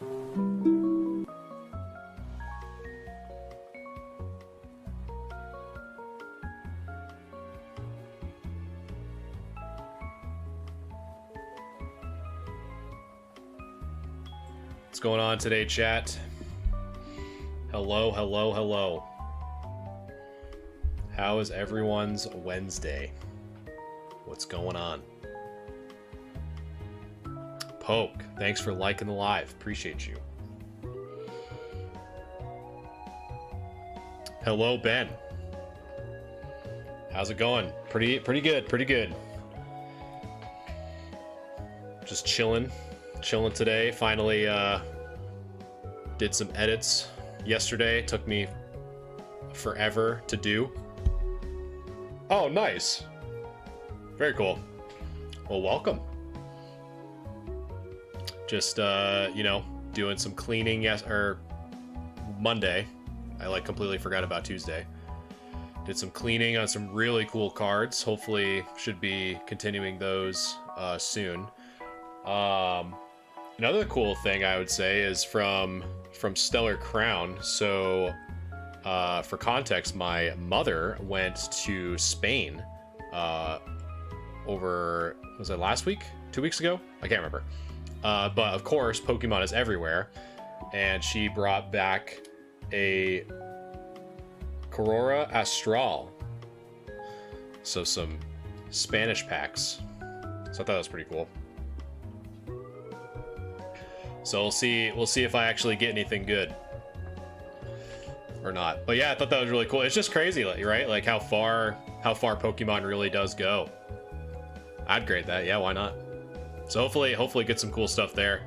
What's going on today, chat? Hello, hello, hello. How is everyone's Wednesday? What's going on? Poke, thanks for liking the live. Appreciate you. Hello, Ben. How's it going? Pretty good, pretty good. Just chilling today. Finally did some edits yesterday. Took me forever to do. Oh, nice. Very cool. Well, welcome. Just you know, doing some cleaning Monday. I completely forgot about Tuesday. Did some cleaning on some really cool cards. Hopefully should be continuing those soon. Another cool thing I would say is from Stellar Crown. So for context, my mother went to Spain over, was it last week? 2 weeks ago? I can't remember. But of course, Pokemon is everywhere. And she brought back a Corora Astral. So some Spanish packs. So I thought that was pretty cool. So we'll see if I actually get anything good or not. But yeah, I thought that was really cool. It's just crazy, right? Like how far Pokemon really does go. I'd grade that. Yeah, why not? So hopefully get some cool stuff there.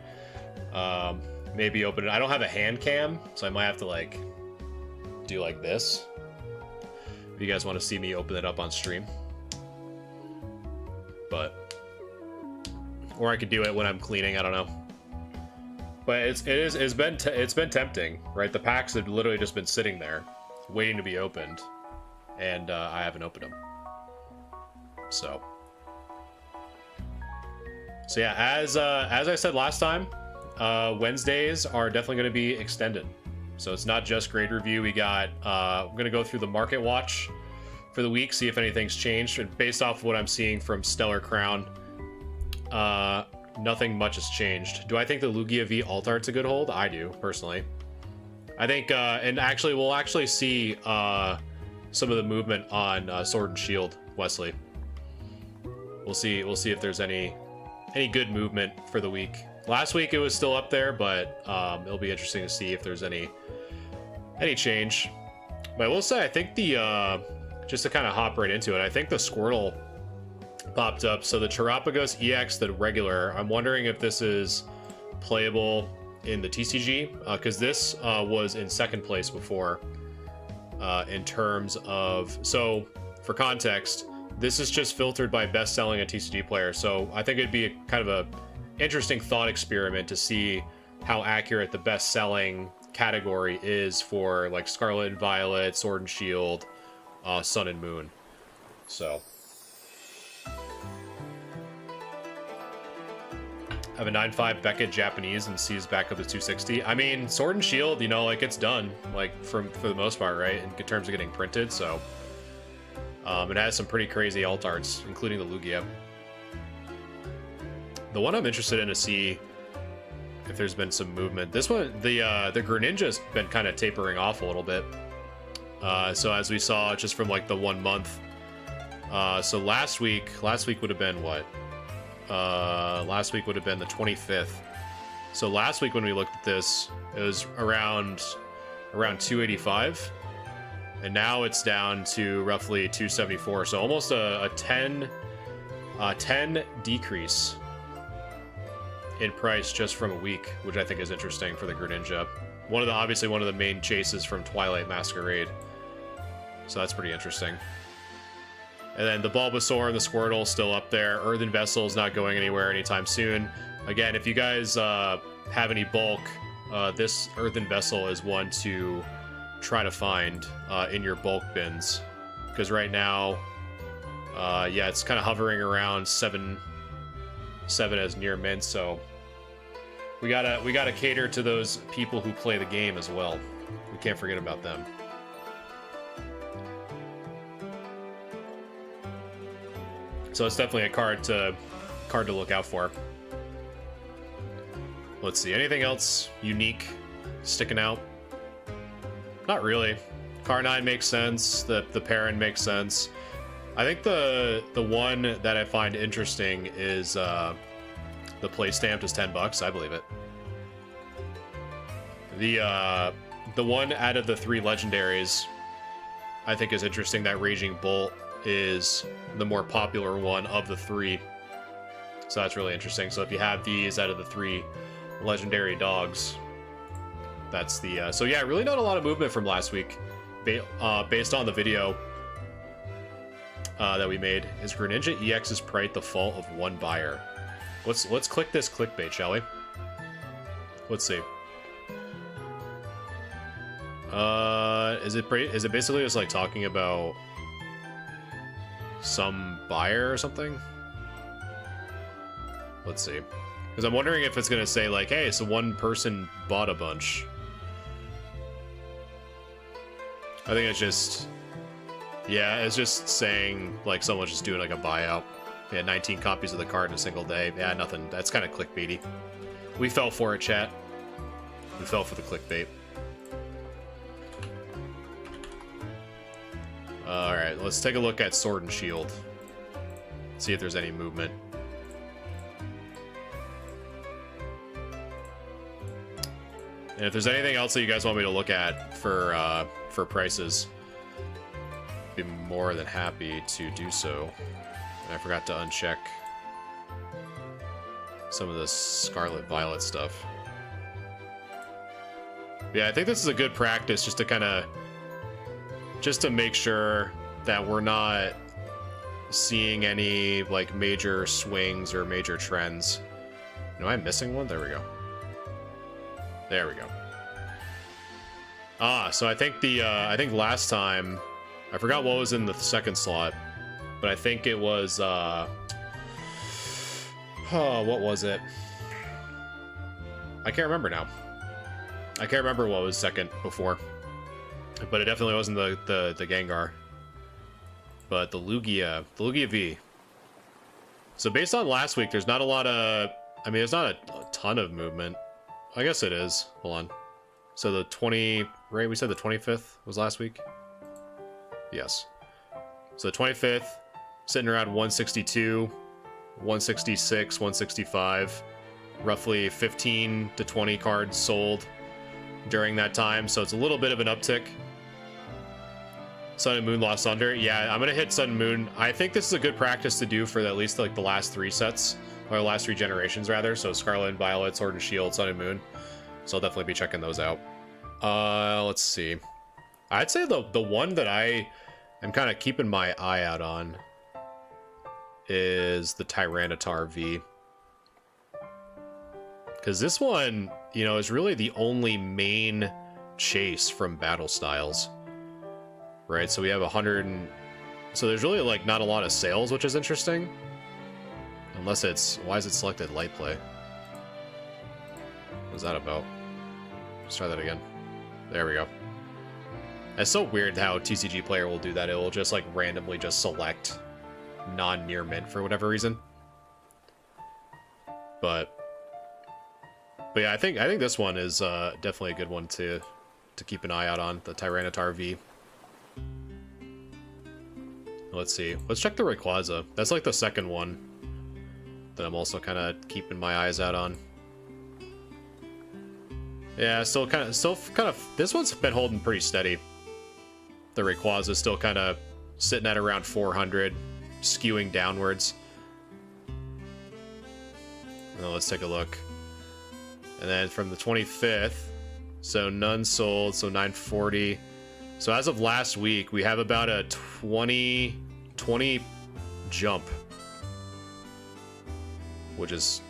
Maybe open it. I don't have a hand cam, so I might have to like do like this. If you guys want to see me open it up on stream. Or I could do it when I'm cleaning, I don't know. But it's been tempting, right? The packs have literally just been sitting there, waiting to be opened, and I haven't opened them. So yeah, as I said last time, Wednesdays are definitely going to be extended. So it's not just grade review. We got I'm going to go through the market watch for the week, see if anything's changed. And based off of what I'm seeing from Stellar Crown, nothing much has changed. Do I think the Lugia V alt art's a good hold? I do, personally. I think, and actually, we'll actually see some of the movement on Sword and Shield, Wesley. We'll see if there's any good movement for the week. Last week it was still up there, but it'll be interesting to see if there's any change. But I will say, I think just to kind of hop right into it, I think the Squirtle popped up. So the Terapagos EX, the regular, I'm wondering if this is playable in the TCG, because this was in second place before in terms of, so for context, this is just filtered by best selling a TCG player. So I think it'd be kind of a interesting thought experiment to see how accurate the best selling category is for like Scarlet and Violet, Sword and Shield, Sun and Moon. So I have a 9.5 Beckett Japanese and sees back up to 260. I mean, Sword and Shield, you know, like it's done, like for the most part, right? In terms of getting printed, so it has some pretty crazy alt arts, including the Lugia. The one I'm interested in to see if there's been some movement. This one, the Greninja's been kind of tapering off a little bit. So as we saw, just from like the 1 month. So last week would have been what? Last week would have been the 25th. So last week when we looked at this, it was around 285, and now it's down to roughly 274. So almost a 10 decrease in price just from a week, which I think is interesting for the Greninja. Obviously one of the main chases from Twilight Masquerade. So that's pretty interesting. And then the Bulbasaur and the Squirtle still up there. Earthen Vessel is not going anywhere anytime soon. Again, if you guys have any bulk, this Earthen Vessel is one to try to find in your bulk bins. Because right now, yeah, it's kind of hovering around 7 as near mint, so We gotta cater to those people who play the game as well. We can't forget about them. So it's definitely a card to look out for. Let's see, anything else unique sticking out? Not really. Car9 makes sense. The Perrin makes sense. I think the one that I find interesting is the play stamped is $10. I believe it. The one out of the 3 legendaries I think is interesting. That Raging Bolt is the more popular one of the 3. So that's really interesting. So if you have these out of the 3 legendary dogs, that's the... so yeah, really not a lot of movement from last week. Based on the video that we made. Is Greninja EX's Prite the fault of one buyer? Let's click this clickbait, shall we? Let's see. Is it basically just like talking about some buyer or something? Let's see. Because I'm wondering if it's gonna say like, hey, so one person bought a bunch. I think it's just, yeah, it's just saying like someone's just doing like a buyout. Yeah, 19 copies of the card in a single day. Yeah, nothing. That's kind of clickbaity. We fell for it, chat. We fell for the clickbait. Alright, let's take a look at Sword and Shield. See if there's any movement. And if there's anything else that you guys want me to look at for prices, I'd be more than happy to do so. And I forgot to uncheck some of this Scarlet Violet stuff. Yeah, I think this is a good practice just to kind of... just to make sure that we're not seeing any, like, major swings or major trends. Am I missing one? There we go. There we go. Ah, so I think I think last time, I forgot what was in the second slot, but I think it was, oh, what was it? I can't remember now. I can't remember what was second before, but it definitely wasn't the Gengar, but the Lugia V. So based on last week, there's not a lot of, I mean, there's not a ton of movement. I guess it is. Hold on. So the 20, right? We said the 25th was last week? Yes. So the 25th, sitting around 162, 166, 165. Roughly 15 to 20 cards sold during that time. So it's a little bit of an uptick. Sun and Moon Lost Thunder. Yeah, I'm going to hit Sun and Moon. I think this is a good practice to do for at least like the last 3 sets. Or last 3 generations, rather. So Scarlet and Violet, Sword and Shield, Sun and Moon. So I'll definitely be checking those out. Let's see. I'd say the one that I am kind of keeping my eye out on is the Tyranitar V. Because this one, you know, is really the only main chase from battle styles. Right? So we have 100 and... So there's really, like, not a lot of sales, which is interesting. Unless it's... Why is it selected light play? What is that about? Let's try that again. There we go. It's so weird how TCG Player will do that. It will just, like, randomly just select non-near mint for whatever reason. But yeah, I think this one is definitely a good one to keep an eye out on, the Tyranitar V. Let's see. Let's check the Rayquaza. That's like the second one that I'm also kind of keeping my eyes out on. Yeah, still kind of. This one's been holding pretty steady. The Rayquaza is still kind of sitting at around 400, skewing downwards. Now let's take a look. And then from the 25th, so none sold, so 940. So as of last week, we have about a 20 jump. Which is,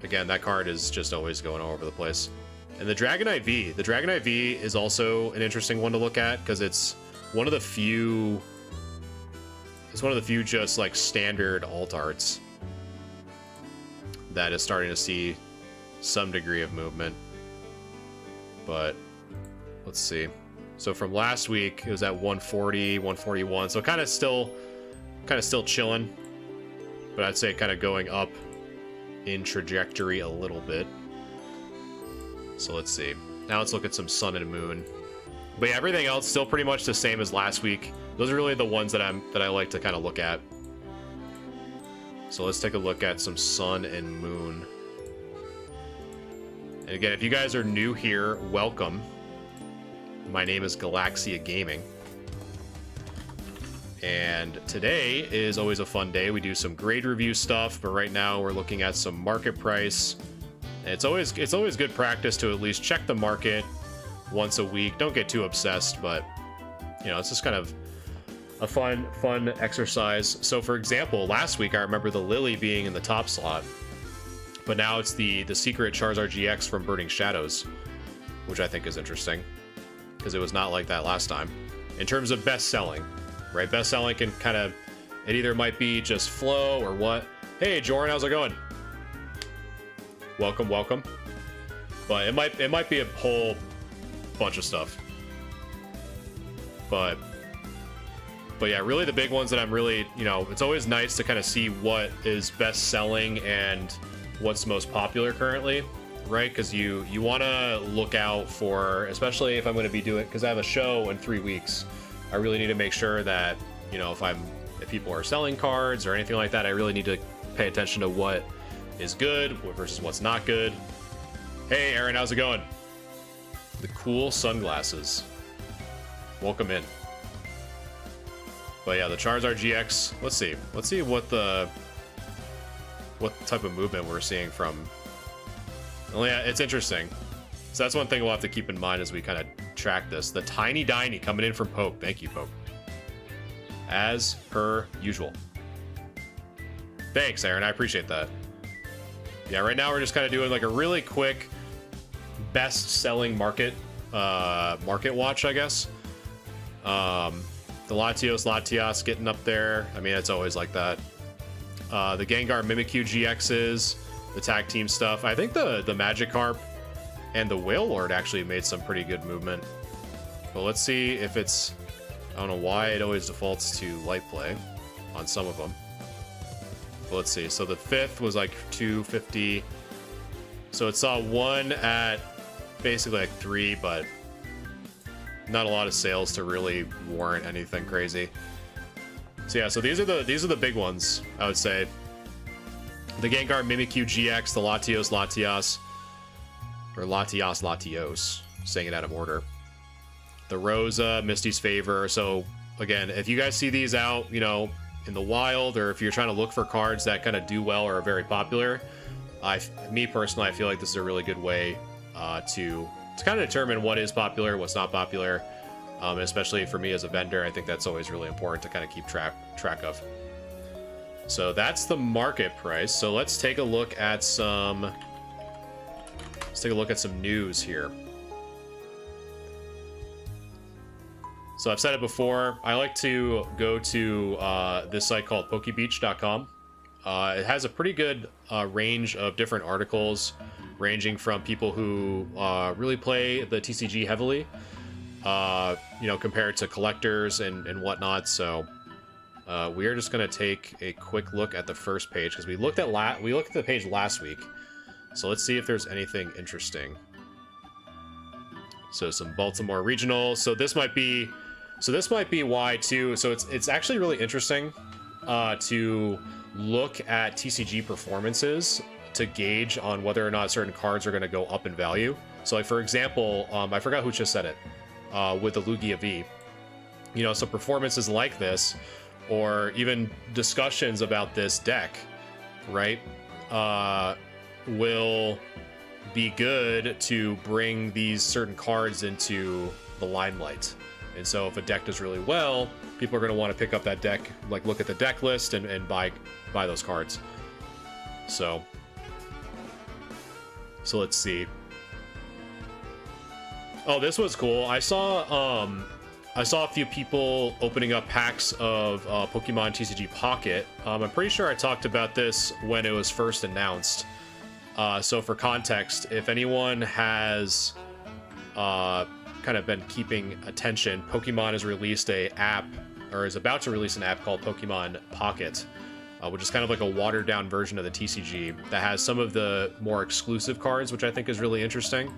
again, that card is just always going all over the place. And the Dragonite V. The Dragonite V is also an interesting one to look at, because it's one of the few... It's one of the few just, like, standard alt arts that is starting to see some degree of movement. But let's see. So from last week, it was at 140, 141. So kind of still chilling. But I'd say kind of going up in trajectory a little bit. So let's see. Now let's look at some sun and moon. But yeah, everything else still pretty much the same as last week. Those are really the ones that I like to kind of look at. So let's take a look at some sun and moon. And again, if you guys are new here, welcome. My name is Galaxia Gaming. And today is always a fun day. We do some grade review stuff, but right now we're looking at some market price. And it's always good practice to at least check the market once a week. Don't get too obsessed, but you know, it's just kind of a fun exercise. So for example, last week I remember the Lily being in the top slot, but now it's the secret Charizard GX from Burning Shadows, which I think is interesting because it was not like that last time. In terms of best selling, right? Best selling can kind of, it either might be just flow or what. Hey, Joran, how's it going? Welcome, welcome. But it might be a whole bunch of stuff. But yeah, really the big ones that I'm really, you know, it's always nice to kind of see what is best selling and what's most popular currently, right? Because you want to look out for, especially if I'm going to be doing, because I have a show in 3 weeks, I really need to make sure that, you know, if people are selling cards or anything like that, I really need to pay attention to what is good versus what's not good. Hey, Aaron, how's it going? The cool sunglasses. Welcome in. But yeah, the Charizard GX. Let's see what type of movement we're seeing from. Well, yeah, it's interesting. So that's one thing we'll have to keep in mind as we kind of track this. The Tiny Diny coming in from Pope. Thank you, Pope. As per usual. Thanks, Aaron. I appreciate that. Yeah, right now we're just kind of doing like a really quick best-selling market watch, I guess. The Latios getting up there. I mean, it's always like that. The Gengar Mimikyu GXs, the tag team stuff. I think the Magikarp and the Wailord actually made some pretty good movement. But let's see if it's... I don't know why it always defaults to light play on some of them. But let's see. So the 5th was like 250. So it saw one at basically like 3, but not a lot of sales to really warrant anything crazy. So yeah, so these are the big ones, I would say. The Gengar Mimikyu GX, the Latios, or Latios, saying it out of order. The Rosa, Misty's Favor. So again, if you guys see these out, you know, in the wild, or if you're trying to look for cards that kind of do well or are very popular, me personally, I feel like this is a really good way to kind of determine what is popular, what's not popular. Especially for me as a vendor, I think that's always really important to kind of keep track of. So that's the market price. So let's take a look at some news here. So I've said it before, I like to go to this site called pokebeach.com. It has a pretty good range of different articles, ranging from people who really play the TCG heavily, you know, compared to collectors and whatnot. So we are just going to take a quick look at the first page because we looked at the page last week. So let's see if there's anything interesting. So some Baltimore regional. So this might be why too. So it's actually really interesting to look at TCG performances to gauge on whether or not certain cards are going to go up in value. So like for example, I forgot who just said it, with the Lugia V. You know, so performances like this, or even discussions about this deck, right, will be good to bring these certain cards into the limelight. And so if a deck does really well, people are going to want to pick up that deck, like look at the deck list and buy those cards. So let's see. Oh, this was cool. I saw a few people opening up packs of Pokemon TCG Pocket. I'm pretty sure I talked about this when it was first announced. So for context, if anyone has kind of been keeping attention, Pokemon has released a app, or is about to release an app called Pokemon Pocket, which is kind of like a watered down version of the TCG that has some of the more exclusive cards, which I think is really interesting.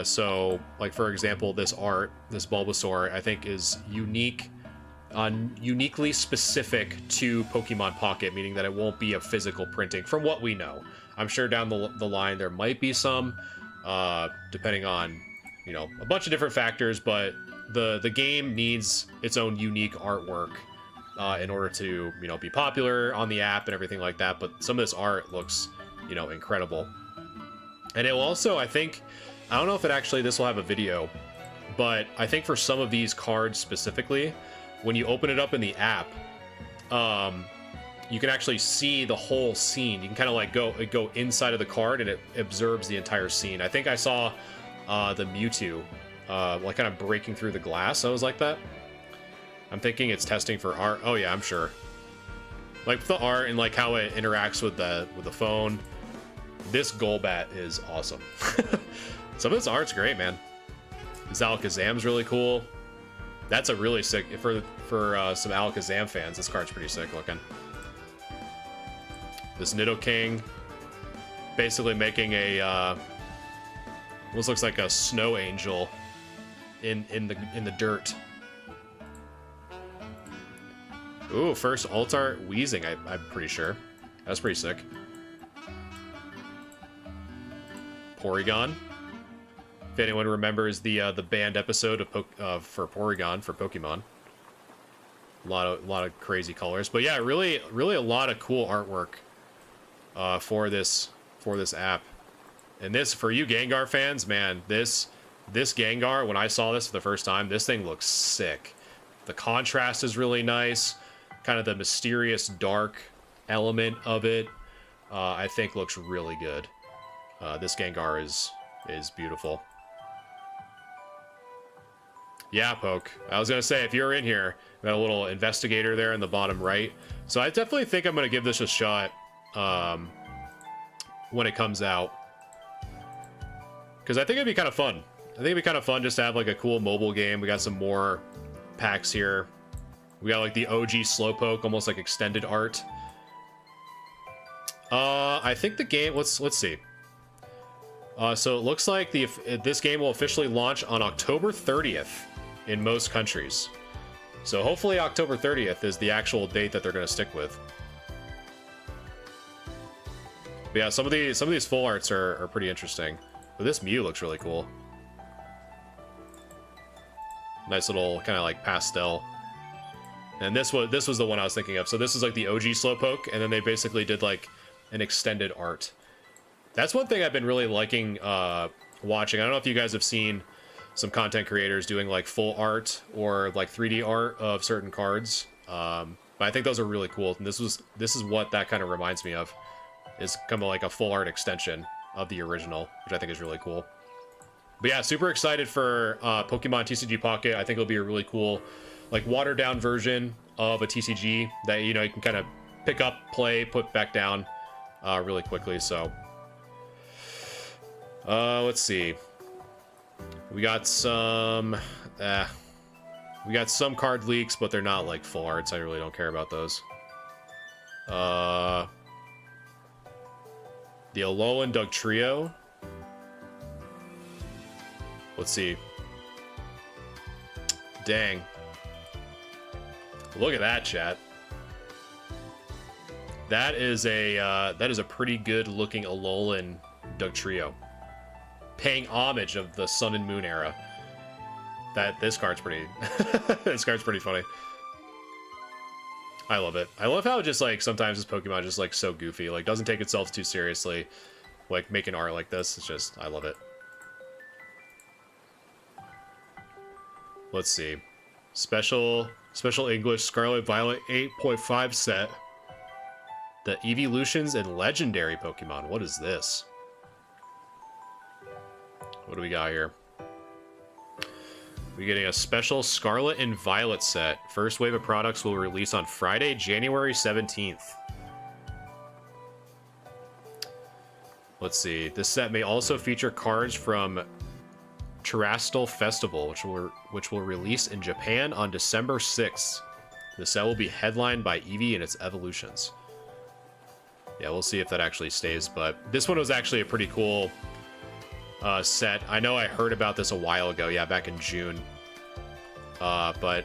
So like, for example, this art, this Bulbasaur, I think is uniquely specific to Pokemon Pocket, meaning that it won't be a physical printing from what we know. I'm sure down the line there might be some, depending on, you know, a bunch of different factors, but the game needs its own unique artwork in order to, you know, be popular on the app and everything like that. But some of this art looks, you know, incredible. And it will also, I think, I don't know if this will have a video, but I think for some of these cards specifically, when you open it up in the app, you can actually see the whole scene. You can kind of like go inside of the card and it absorbs the entire scene. I think I saw the Mewtwo like kind of breaking through the glass. I was like that. I'm thinking it's testing for art. Oh yeah, I'm sure. Like the art and like how it interacts with the phone. This Golbat is awesome. Some of this art's great, man. This Alakazam's really cool. That's a really sick, for some Alakazam fans, this card's pretty sick looking. This Nidoking, basically making a almost looks like a snow angel in the dirt. Ooh, first alt art Wheezing, I'm pretty sure. That's pretty sick. Porygon. If anyone remembers the banned episode of for Porygon for Pokemon. A lot of crazy colors, but yeah, really a lot of cool artwork for this app. And this, for you Gengar fans, man, this Gengar, when I saw this for the first time, this thing looks sick. The contrast is really nice. Kind of the mysterious dark element of it, I think looks really good. This Gengar is beautiful. Yeah, Poke. I was gonna say, if you're in here, we got a little investigator there in the bottom right. So I definitely think I'm gonna give this a shot when it comes out, because I think it'd be kind of fun. I think it'd be kind of fun just to have like a cool mobile game. We got some more packs here. We got like the OG Slowpoke, almost like extended art. I think the game. Let's see. So it looks like this game will officially launch on October 30th in most countries. So hopefully October 30th is the actual date that they're going to stick with. But yeah, some of these full arts are pretty interesting. But this Mew looks really cool. Nice little kind of like pastel. And this was the one I was thinking of. So this is like the OG Slowpoke, and then they basically did like an extended art. That's one thing I've been really liking watching. I don't know if you guys have seen some content creators doing like full art or like 3D art of certain cards. But I think those are really cool. And this is what that kind of reminds me of. Is kind of like a full art extension of the original, which I think is really cool. But yeah, super excited for Pokemon TCG Pocket. I think it'll be a really cool, like watered down version of a TCG that, you know, you can kind of pick up, play, put back down really quickly. So let's see. We got some card leaks, but they're not like full arts. I really don't care about those. The Alolan Dugtrio. Let's see. Dang. Look at that, chat. That is a pretty good looking Alolan Dugtrio. Paying homage of the Sun and Moon era. This card's pretty this card's pretty funny. I love it. I love how just like sometimes this Pokemon is just like so goofy, like doesn't take itself too seriously, like making art like this. It's just, I love it. Let's see. Special English Scarlet Violet 8.5 set. The Evolutions and Legendary Pokemon. What is this? What do we got here? We're getting a special Scarlet and Violet set. First wave of products will release on Friday, January 17th. Let's see. This set may also feature cards from Terastal Festival, which will release in Japan on December 6th. The set will be headlined by Eevee and its evolutions. Yeah, we'll see if that actually stays, but this one was actually a pretty cool set. I know I heard about this a while ago, yeah, back in June. But,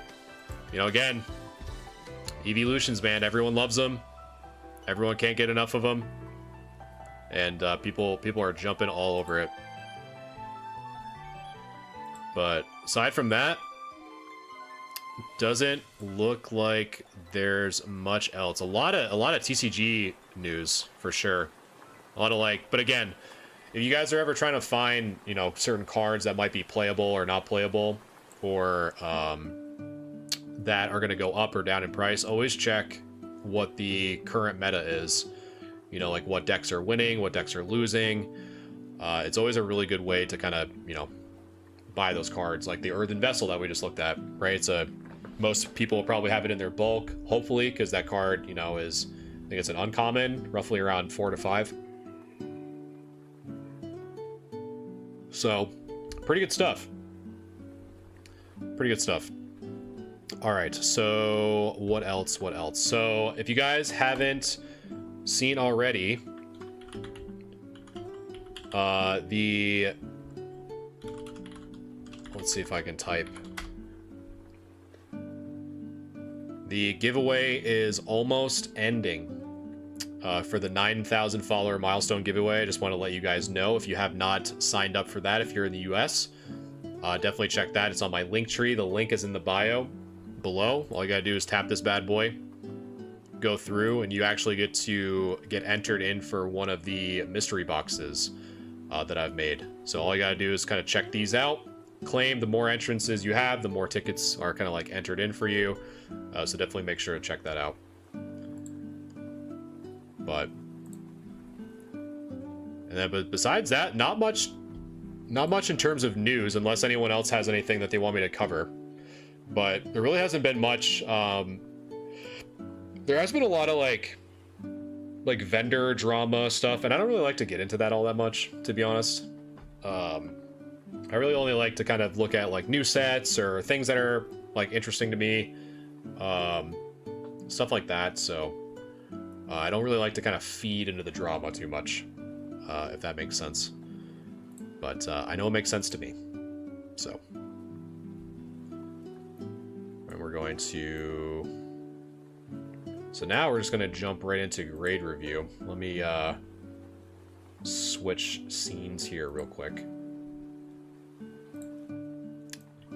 you know, again, evolutions, man, everyone loves them. Everyone can't get enough of them. And people are jumping all over it. But aside from that, doesn't look like there's much else. A lot of TCG news for sure. A lot of like, but again, if you guys are ever trying to find, you know, certain cards that might be playable or not playable, or that are going to go up or down in price, always check what the current meta is. You know, like what decks are winning, what decks are losing. It's always a really good way to kind of, you know, buy those cards, like the Earthen Vessel that we just looked at, right? It's most people will probably have it in their bulk, hopefully, because that card, you know, is, I think it's an uncommon, roughly around 4 to 5. So, pretty good stuff. Pretty good stuff. All right, so what else? What else? So, if you guys haven't seen already, let's see if I can type. The giveaway is almost ending for the 9,000 follower milestone giveaway. I just want to let you guys know, if you have not signed up for that, if you're in the US, definitely check that. It's on my link tree. The link is in the bio below. All you gotta do is tap this bad boy, go through, and you actually get to get entered in for one of the mystery boxes that I've made. So all you gotta do is kind of check these out, claim. The more entrances you have, the more tickets are kind of like entered in for you. So definitely make sure to check that out. But besides that, not much in terms of news, unless anyone else has anything that they want me to cover. But there really hasn't been much. There has been a lot of like vendor drama stuff, and I don't really like to get into that all that much, to be honest. I really only like to kind of look at like new sets or things that are like interesting to me, stuff like that. So I don't really like to kind of feed into the drama too much, if that makes sense. But I know it makes sense to me. So, and we're going to. So now we're just going to jump right into grade review. Let me switch scenes here real quick.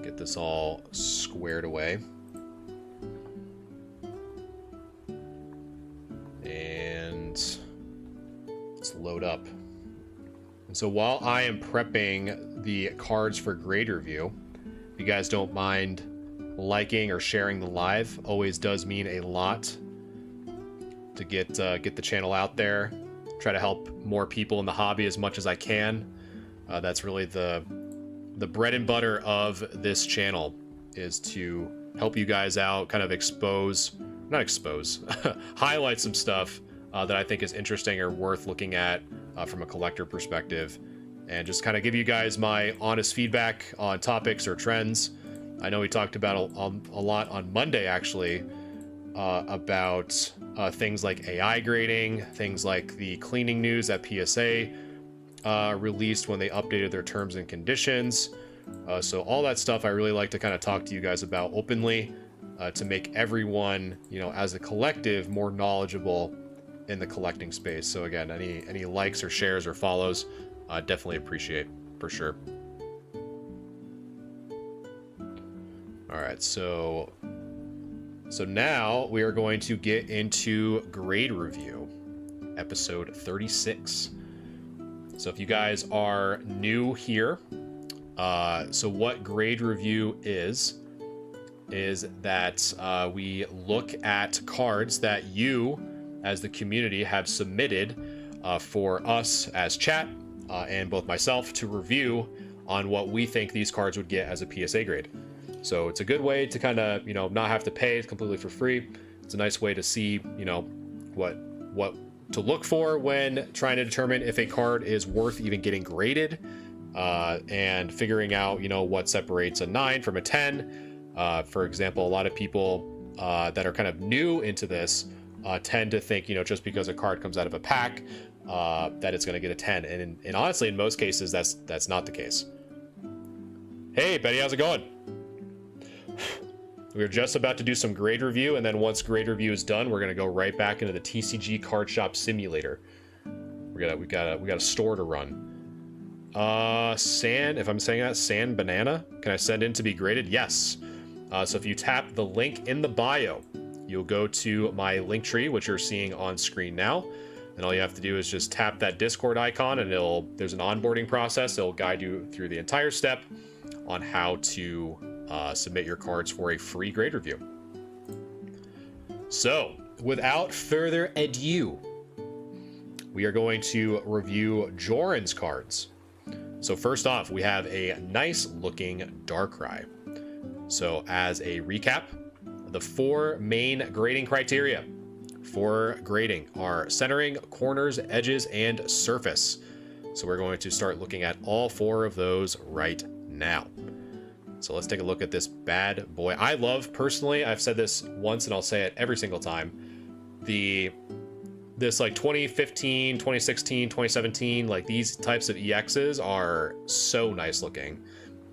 Get this all squared away. And let's load up. And so while I am prepping the cards for grade review, if you guys don't mind liking or sharing the live, always does mean a lot to get the channel out there. Try to help more people in the hobby as much as I can. That's really the bread and butter of this channel, is to help you guys out, kind of highlight some stuff that I think is interesting or worth looking at from a collector perspective, and just kind of give you guys my honest feedback on topics or trends. I know we talked about a lot on Monday, actually, about things like AI grading, things like the cleaning news that PSA released when they updated their terms and conditions. So all that stuff I really like to kind of talk to you guys about openly, to make everyone, you know, as a collective, more knowledgeable in the collecting space. So again, any likes or shares or follows, definitely appreciate for sure. All right, so now we are going to get into grade review, episode 36. So if you guys are new here, so what grade review is that we look at cards that you, as the community, have submitted for us as chat, and both myself to review on what we think these cards would get as a PSA grade. So it's a good way to kind of, you know, not have to pay. It's completely for free. It's a nice way to see, you know, what look for when trying to determine if a card is worth even getting graded, and figuring out, you know, what separates a 9 from a 10. For example, a lot of people that are kind of new into this tend to think, you know, just because a card comes out of a pack, that it's going to get a 10. And honestly, in most cases, that's not the case. Hey, Betty, how's it going? We're just about to do some grade review, and then once grade review is done, we're gonna go right back into the TCG Card Shop Simulator. We got a store to run. Sand, if I'm saying that, Sand Banana. Can I send in to be graded? Yes. So if you tap the link in the bio, you'll go to my link tree, which you're seeing on screen now. And all you have to do is just tap that Discord icon, and there's an onboarding process. It'll guide you through the entire step on how to submit your cards for a free grade review. So, without further ado, we are going to review Joran's cards. So first off, we have a nice looking Darkrai. So as a recap, the 4 main grading criteria for grading are centering, corners, edges, and surface. So we're going to start looking at all 4 of those right now. So let's take a look at this bad boy. I love, personally, I've said this once and I'll say it every single time, this like 2015, 2016, 2017, like these types of EXs are so nice looking.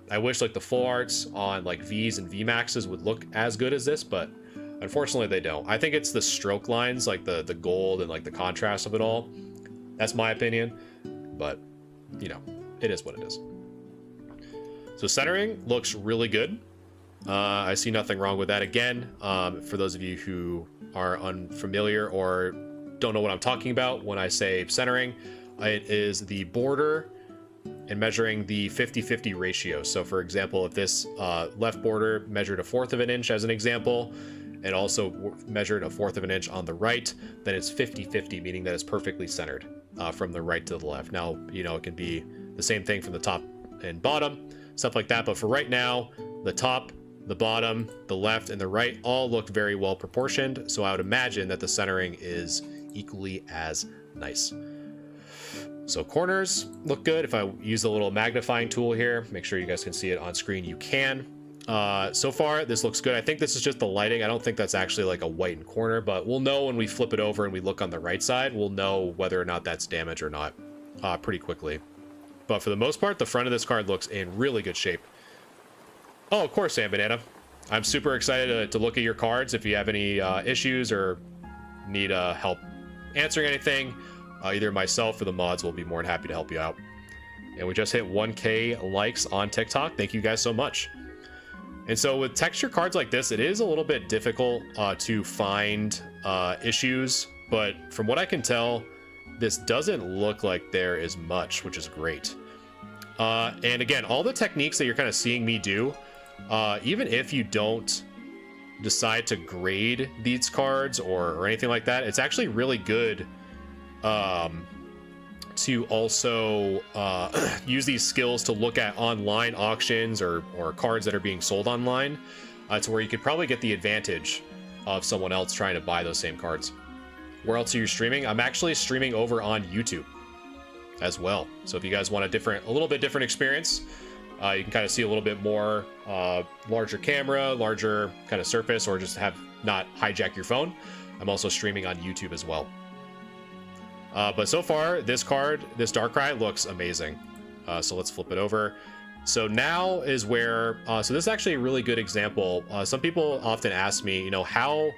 I wish like the full arts on like Vs and VMAXs would look as good as this, but unfortunately they don't. I think it's the stroke lines, like the gold and like the contrast of it all. That's my opinion, but you know, it is what it is. So centering looks really good. I see nothing wrong with that. Again, for those of you who are unfamiliar or don't know what I'm talking about when I say centering, it is the border and measuring the 50-50 ratio. So for example, if this left border measured 1/4 of an inch as an example, and also measured 1/4 of an inch on the right, then it's 50-50, meaning that it's perfectly centered from the right to the left. Now, you know, it can be the same thing from the top and bottom, stuff like that. But for right now, the top, the bottom, the left, and the right all look very well proportioned. So I would imagine that the centering is equally as nice. So corners look good. If I use the little magnifying tool here, make sure you guys can see it on screen, you can. So far, this looks good. I think this is just the lighting. I don't think that's actually like a whitened corner, but we'll know when we flip it over and we look on the right side, we'll know whether or not that's damage or not pretty quickly. But for the most part, the front of this card looks in really good shape. Oh, of course, Sam Banana. I'm super excited to look at your cards. If you have any issues or need help answering anything, either myself or the mods will be more than happy to help you out. And we just hit 1K likes on TikTok. Thank you guys so much. And so with texture cards like this, it is a little bit difficult to find issues. But from what I can tell, this doesn't look like there is much, which is great. And again, all the techniques that you're kind of seeing me do, even if you don't decide to grade these cards or anything like that, it's actually really good to also use these skills to look at online auctions or cards that are being sold online, to where you could probably get the advantage of someone else trying to buy those same cards. Where else are you streaming? I'm actually streaming over on YouTube as well. So if you guys want a little bit different experience, you can kind of see a little bit more larger camera, larger kind of surface, or just have not hijack your phone. I'm also streaming on YouTube as well. But so far, this card, this Darkrai, looks amazing. So let's flip it over. So now is where, so this is actually a really good example. Some people often ask me, you know, how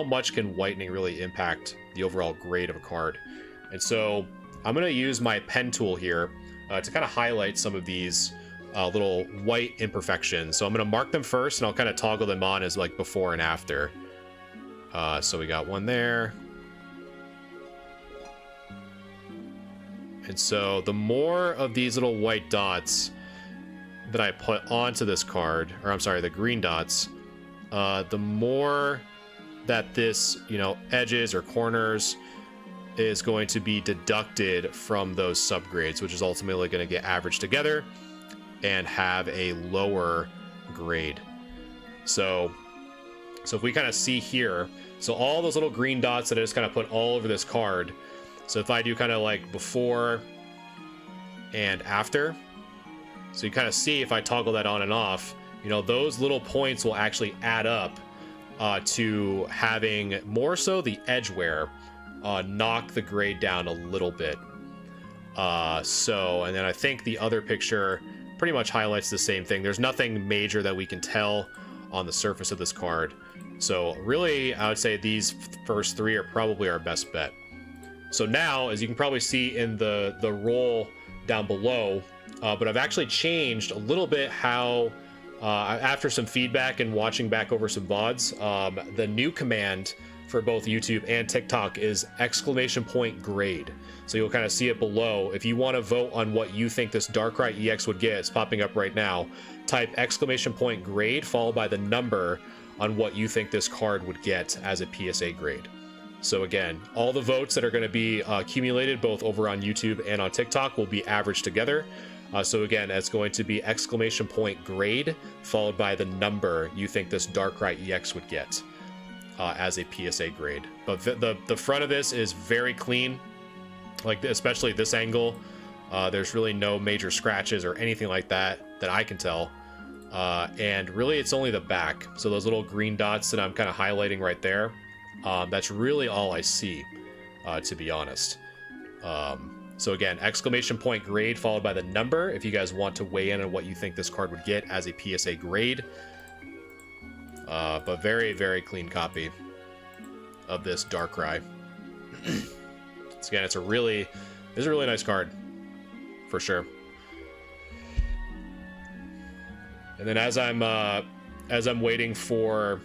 much can whitening really impact the overall grade of a card? And so I'm going to use my pen tool here to kind of highlight some of these little white imperfections. So I'm going to mark them first, and I'll kind of toggle them on as like before and after. So we got one there. And so the more of these little white dots that I put onto this card, or I'm sorry, the green dots, the more that this, you know, edges or corners is going to be deducted from those subgrades, which is ultimately going to get averaged together and have a lower grade. So if we kind of see here, so all those little green dots that I just kind of put all over this card, So if I do kind of like before and after, so you kind of see if I toggle that on and off, you know, those little points will actually add up to having more so the edge wear knock the grade down a little bit. And then I think the other picture pretty much highlights the same thing. There's nothing major that we can tell on the surface of this card. So really, I would say these first three are probably our best bet. So now, as you can probably see in the roll down below, but I've actually changed a little bit how, after some feedback and watching back over some VODs, the new command for both YouTube and TikTok is !grade. So you'll kind of see it below. If you want to vote on what you think this Darkrai EX would get, it's popping up right now. Type !grade followed by the number on what you think this card would get as a PSA grade. So again, all the votes that are going to be accumulated both over on YouTube and on TikTok will be averaged together. So again, it's going to be !grade followed by the number you think this Darkrai EX would get as a PSA grade. But the front of this is very clean, like especially this angle. There's really no major scratches or anything like that I can tell. And really it's only the back. So those little green dots that I'm kind of highlighting right there, that's really all I see, to be honest. So again, !grade followed by the number if you guys want to weigh in on what you think this card would get as a PSA grade. But very, very clean copy of this Darkrai. So again, it's a really nice card, for sure. And then as I'm waiting for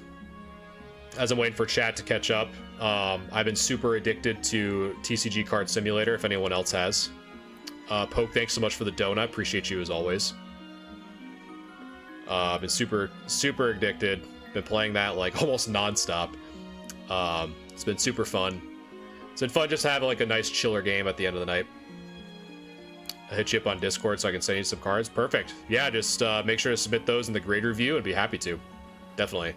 chat to catch up, I've been super addicted to TCG Card Simulator, if anyone else has. Poke, thanks so much for the donut. Appreciate you as always. I've been super addicted. Been playing that like almost non-stop. It's been super fun. It's been fun just to have like a nice chiller game at the end of the night. I'll hit you up on Discord so I can send you some cards. Perfect. Yeah, just make sure to submit those in the grade review and be happy to. Definitely.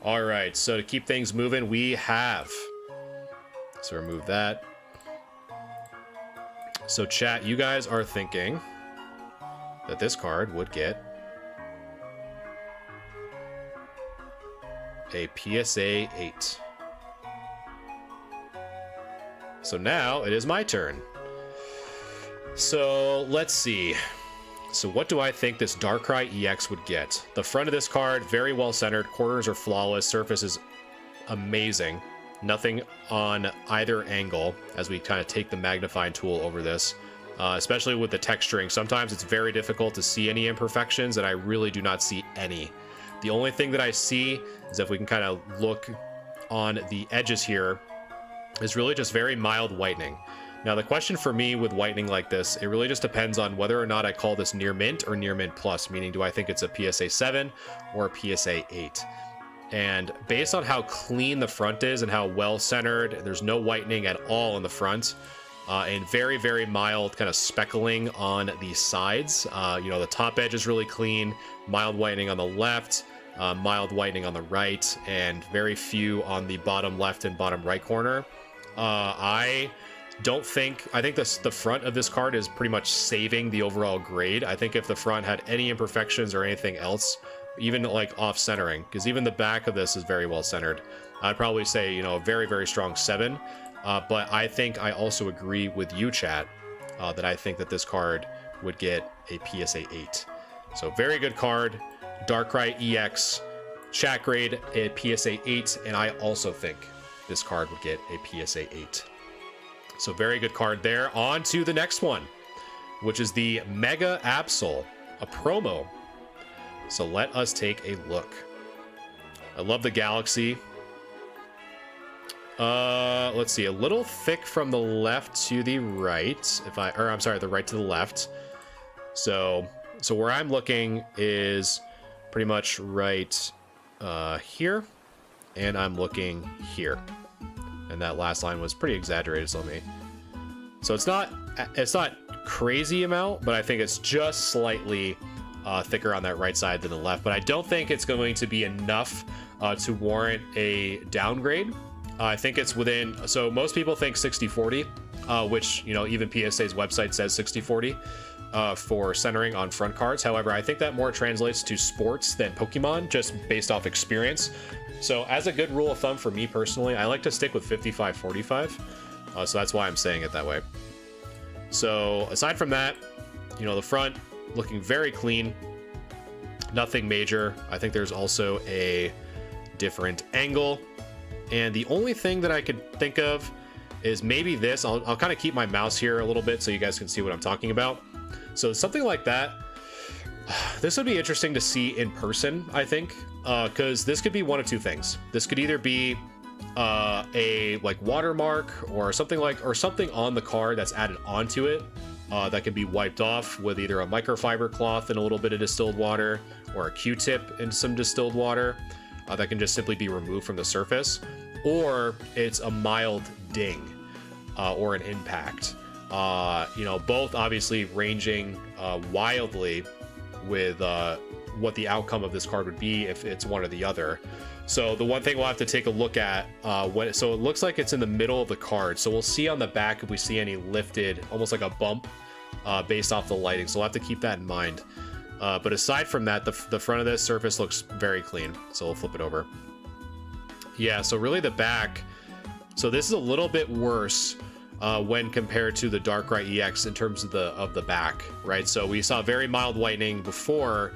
All right, so to keep things moving, we have... So remove that. So chat, you guys are thinking that this card would get a PSA 8. So now it is my turn. So let's see. So what do I think this Darkrai EX would get? The front of this card, very well centered. Corners are flawless. Surface is amazing. Nothing on either angle as we kind of take the magnifying tool over this. Especially with the texturing. Sometimes it's very difficult to see any imperfections, and I really do not see any. The only thing that I see is if we can kind of look on the edges here is really just very mild whitening. Now the question for me with whitening like this, it really just depends on whether or not I call this near mint or near mint plus, meaning do I think it's a PSA 7 or a PSA 8? And based on how clean the front is and how well centered, there's no whitening at all in the front, and very, very mild kind of speckling on the sides. You know, the top edge is really clean, mild whitening on the left, mild whitening on the right, and very few on the bottom left and bottom right corner. I think the front of this card is pretty much saving the overall grade. I think if the front had any imperfections or anything else, even like off centering, because even the back of this is very well centered, I'd probably say, you know, a very, very strong 7. But I think I also agree with you, chat, that I think that this card would get a PSA 8. So very good card. Darkrai EX, chat grade a PSA 8, and I also think this card would get a PSA 8. So very good card there. On to the next one, which is the Mega Absol, a promo. So let us take a look. I love the Galaxy. Let's see, a little thick from the left to the right. The right to the left. So where I'm looking is pretty much right here, and I'm looking here. And that last line was pretty exaggerated, so it's not crazy amount, but I think it's just slightly thicker on that right side than the left. But I don't think it's going to be enough to warrant a downgrade. I think it's within, so most people think 60-40, which, you know, even PSA's website says 60-40 for centering on front cards. However, I think that more translates to sports than Pokemon, just based off experience. So as a good rule of thumb for me personally, I like to stick with 55-45. So that's why I'm saying it that way. So aside from that, you know, the front looking very clean, nothing major. I think there's also a different angle. And the only thing that I could think of is maybe this. I'll kind of keep my mouse here a little bit so you guys can see what I'm talking about. So something like that, this would be interesting to see in person, I think, because this could be one of two things. This could either be a like watermark or something on the card that's added onto it that can be wiped off with either a microfiber cloth and a little bit of distilled water, or a Q-tip and some distilled water that can just simply be removed from the surface, or it's a mild ding or an impact. You know, both obviously ranging wildly with what the outcome of this card would be if it's one or the other. So the one thing we'll have to take a look at, so it looks like it's in the middle of the card. So we'll see on the back if we see any lifted, almost like a bump based off the lighting. So we'll have to keep that in mind. But aside from that, the front of this surface looks very clean. So we'll flip it over. Yeah, so really the back. So this is a little bit worse when compared to the Darkrai EX in terms of the back, right? So we saw very mild whitening before,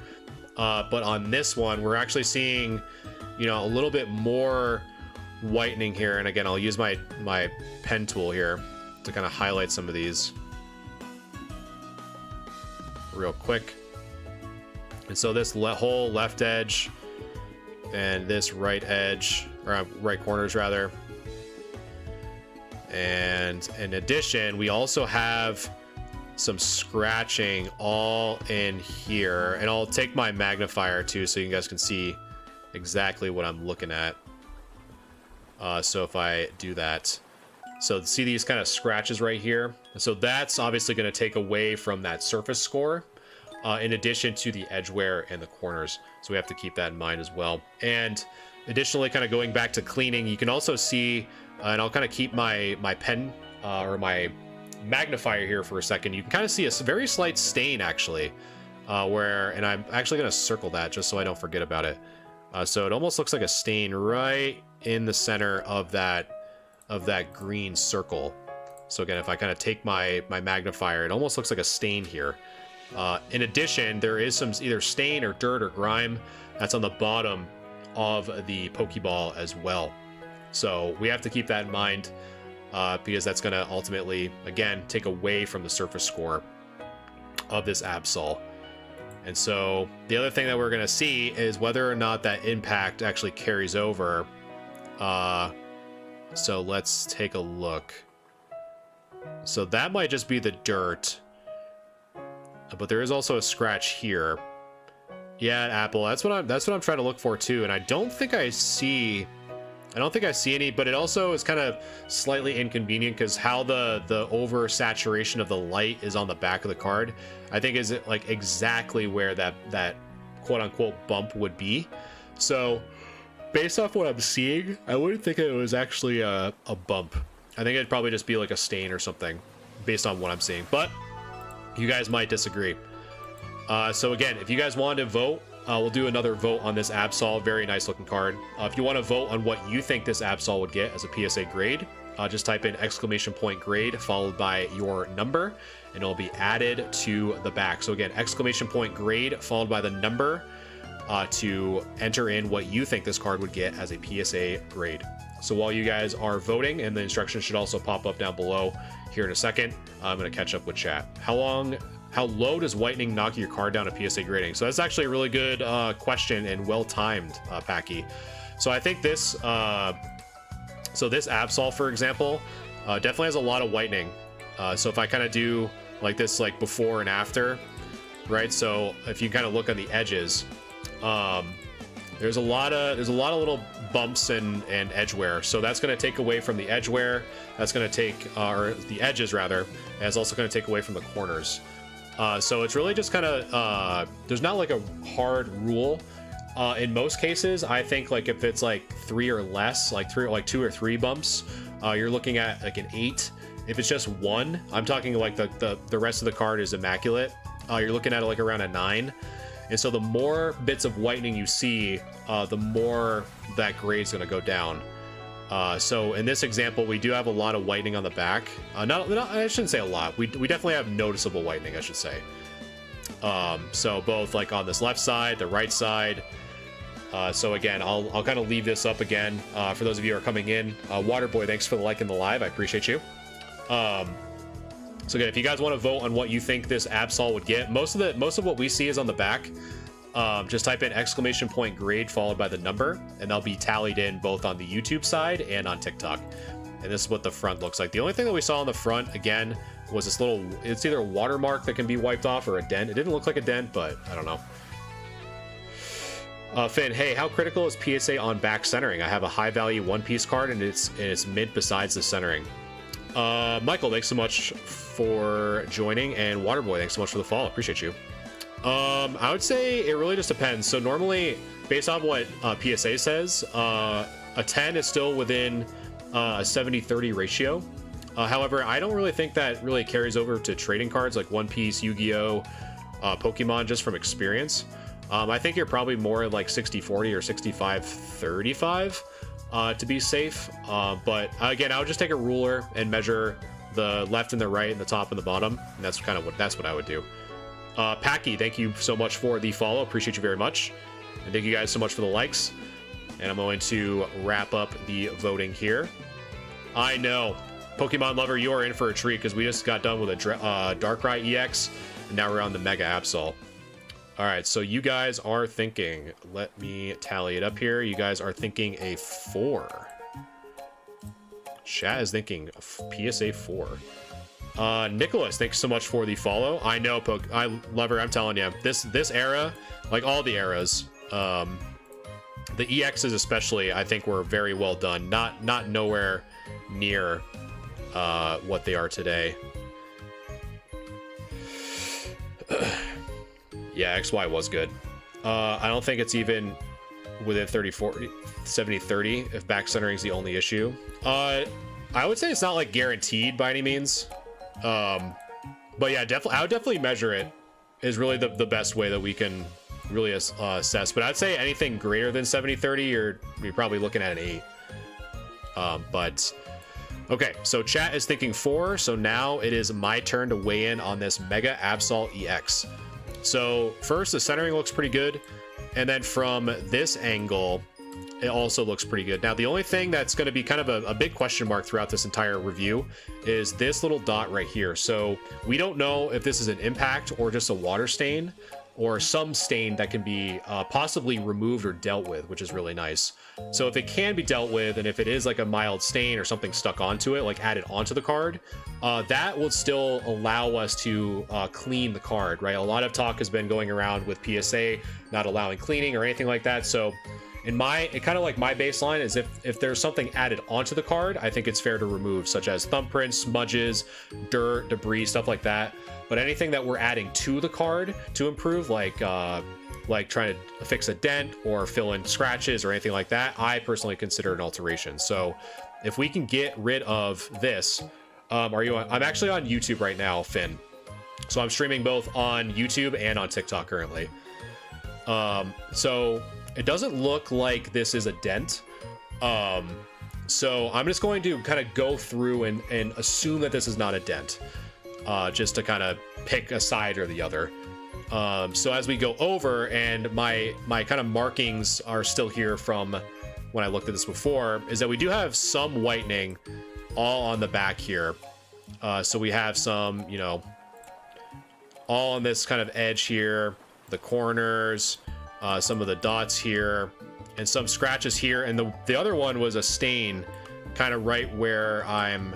but on this one, we're actually seeing, you know, a little bit more whitening here. And again, I'll use my pen tool here to kind of highlight some of these real quick. And so this whole left edge and this right edge, or right corners rather. And in addition, we also have some scratching all in here. And I'll take my magnifier too so you guys can see exactly what I'm looking at. So if I do that, so see these kind of scratches right here. So that's obviously going to take away from that surface score, in addition to the edge wear and the corners. So we have to keep that in mind as well. And additionally, kind of going back to cleaning, you can also see, and I'll kind of keep my pen or my magnifier here for a second. You can kind of see a very slight stain actually, and I'm actually going to circle that just so I don't forget about it. So it almost looks like a stain right in the center of that green circle. So again, if I kind of take my magnifier, it almost looks like a stain here. In addition, there is some either stain or dirt or grime that's on the bottom of the Pokeball as well. So we have to keep that in mind because that's going to ultimately, again, take away from the surface score of this Absol. And so the other thing that we're going to see is whether or not that impact actually carries over. So let's take a look. So that might just be the dirt. But there is also a scratch here. Yeah, Apple. That's what I'm trying to look for too. And I don't think I see any, but it also is kind of slightly inconvenient because how the oversaturation of the light is on the back of the card, I think is like exactly where that quote unquote bump would be. So based off what I'm seeing, I wouldn't think it was actually a bump. I think it'd probably just be like a stain or something based on what I'm seeing, but you guys might disagree. So again, if you guys wanted to vote, we'll do another vote on this Absol. Very nice looking card. If you want to vote on what you think this Absol would get as a PSA grade, just type in !grade followed by your number, and it'll be added to the back. So again, !grade followed by the number to enter in what you think this card would get as a PSA grade. So while you guys are voting, and the instructions should also pop up down below here in a second, I'm going to catch up with chat. How low does whitening knock your card down to PSA grading? So that's actually a really good question and well-timed, Packy. So I think this, so this Absol, for example, definitely has a lot of whitening. So if I kind of do like this, like before and after, right? So if you kind of look on the edges, there's a lot of little bumps and edge wear. So that's going to take away from the edge wear. That's going to take, or the edges rather, and it's also going to take away from the corners. So it's really just kind of, there's not like a hard rule in most cases, I think like if it's like 3 or less, like 2 or 3 bumps, you're looking at like an 8. If it's just 1, I'm talking like the rest of the card is immaculate. You're looking at like around a 9. And so the more bits of whitening you see, the more that grade's going to go down. So in this example, we do have a lot of whitening on the back. Not I shouldn't say a lot. We definitely have noticeable whitening, I should say. So both like on this left side, the right side. So again, I'll kind of leave this up again for those of you who are coming in. Waterboy, thanks for the like in the live. I appreciate you. So again, if you guys want to vote on what you think this Absol would get, most of what we see is on the back. Just type in ! grade followed by the number, and they'll be tallied in both on the YouTube side and on TikTok. And this is what the front looks like. The only thing that we saw on the front, again, was this little, it's either a watermark that can be wiped off or a dent. It didn't look like a dent, but I don't know. Finn, hey, how critical is PSA on back centering? I have a high value One Piece card and it's mid besides the centering. Michael, thanks so much for joining, and Waterboy, thanks so much for the follow. Appreciate you. I would say it really just depends. So normally, based on what PSA says, a 10 is still within a 70-30 ratio. However, I don't really think that really carries over to trading cards like One Piece, Yu-Gi-Oh, Pokemon, just from experience. I think you're probably more like 60-40 or 65-35 to be safe. But again, I would just take a ruler and measure the left and the right and the top and the bottom. And that's kind of what I would do. Packy, thank you so much for the follow. Appreciate you very much. And thank you guys so much for the likes. And I'm going to wrap up the voting here. I know, Pokemon lover, you are in for a treat because we just got done with a Darkrai EX, and now we're on the Mega Absol. All right, so you guys are thinking, let me tally it up here. You guys are thinking a 4. Chat is thinking PSA 4. Nicholas, thanks so much for the follow. I know, Lover, I'm telling you, this era, like all the eras, the EXs especially, I think were very well done. Not nowhere near what they are today. Yeah, XY was good. I don't think it's even within 30-40, 70-30 if back centering is the only issue. I would say it's not like guaranteed by any means. But yeah, I would definitely measure it is really the best way that we can really assess. But I'd say anything greater than 70-30, you're probably looking at an 8. But okay, so chat is thinking 4. So now it is my turn to weigh in on this Mega Absol EX. So first, the centering looks pretty good. And then from this angle, it also looks pretty good. Now, the only thing that's going to be kind of a big question mark throughout this entire review is this little dot right here. So we don't know if this is an impact or just a water stain or some stain that can be possibly removed or dealt with, which is really nice. So if it can be dealt with, and if it is like a mild stain or something stuck onto it, like added onto the card, that will still allow us to clean the card, right? A lot of talk has been going around with PSA not allowing cleaning or anything like that. So kind of like my baseline is if there's something added onto the card, I think it's fair to remove, such as thumbprints, smudges, dirt, debris, stuff like that. But anything that we're adding to the card to improve, like trying to fix a dent or fill in scratches or anything like that, I personally consider an alteration. So if we can get rid of this, I'm actually on YouTube right now, Finn. So I'm streaming both on YouTube and on TikTok currently. So it doesn't look like this is a dent. So I'm just going to kind of go through and assume that this is not a dent, just to kind of pick a side or the other. So as we go over, and my kind of markings are still here from when I looked at this before, is that we do have some whitening all on the back here. So we have some, all on this kind of edge here, the corners, some of the dots here, and some scratches here. And the other one was a stain kind of right where I'm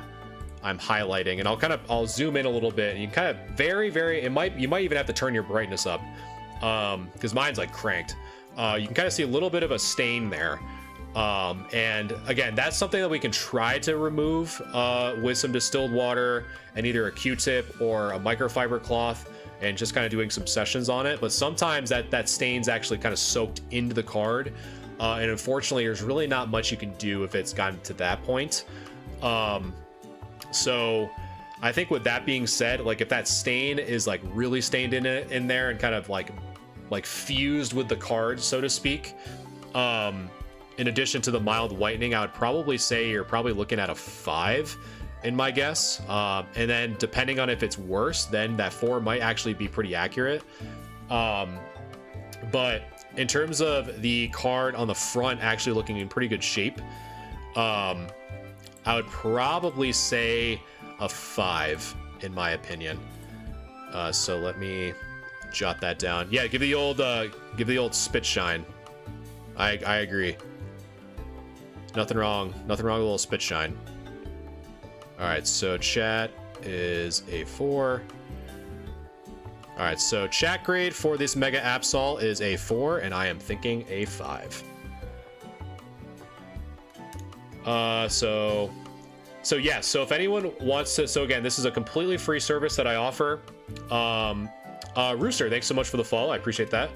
highlighting, and I'll zoom in a little bit, and you kind of you might even have to turn your brightness up, because mine's like cranked. You can kind of see a little bit of a stain there. And again, that's something that we can try to remove with some distilled water and either a Q-tip or a microfiber cloth and just kind of doing some sessions on it. But sometimes that stain's actually kind of soaked into the card. And unfortunately, there's really not much you can do if it's gotten to that point. So I think with that being said, like if that stain is like really stained in there and kind of like fused with the card, so to speak, in addition to the mild whitening, I would probably say you're probably looking at a 5 in my guess. And then depending on if it's worse, then that 4 might actually be pretty accurate. But in terms of the card on the front actually looking in pretty good shape, I would probably say a 5 in my opinion. So let me jot that down. Yeah, give the old spit shine. I agree. Nothing wrong with a little spit shine. All right, so chat is a 4. All right, so chat grade for this Mega Absol is a 4, and I am thinking a 5. So yeah, so if anyone wants to, so again, this is a completely free service that I offer. Rooster, thanks so much for the follow. I appreciate that.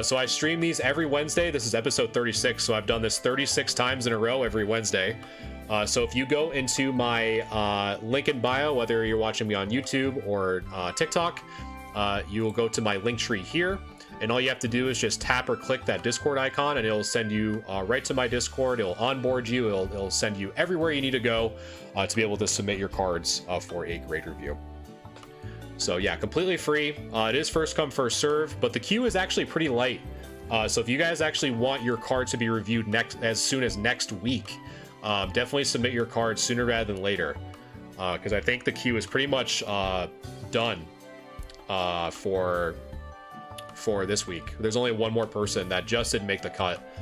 So I stream these every Wednesday. This is episode 36, so I've done this 36 times in a row every Wednesday. So if you go into my link in bio, whether you're watching me on YouTube or TikTok, you will go to my link tree here, and all you have to do is just tap or click that Discord icon, and it'll send you right to my Discord. It'll onboard you. It'll send you everywhere you need to go to be able to submit your cards for a grade review. So yeah, completely free. It is first come, first serve, but the queue is actually pretty light. So if you guys actually want your card to be reviewed as soon as next week, definitely submit your card sooner rather than later, because I think the queue is pretty much done for this week. There's only one more person that just didn't make the cut.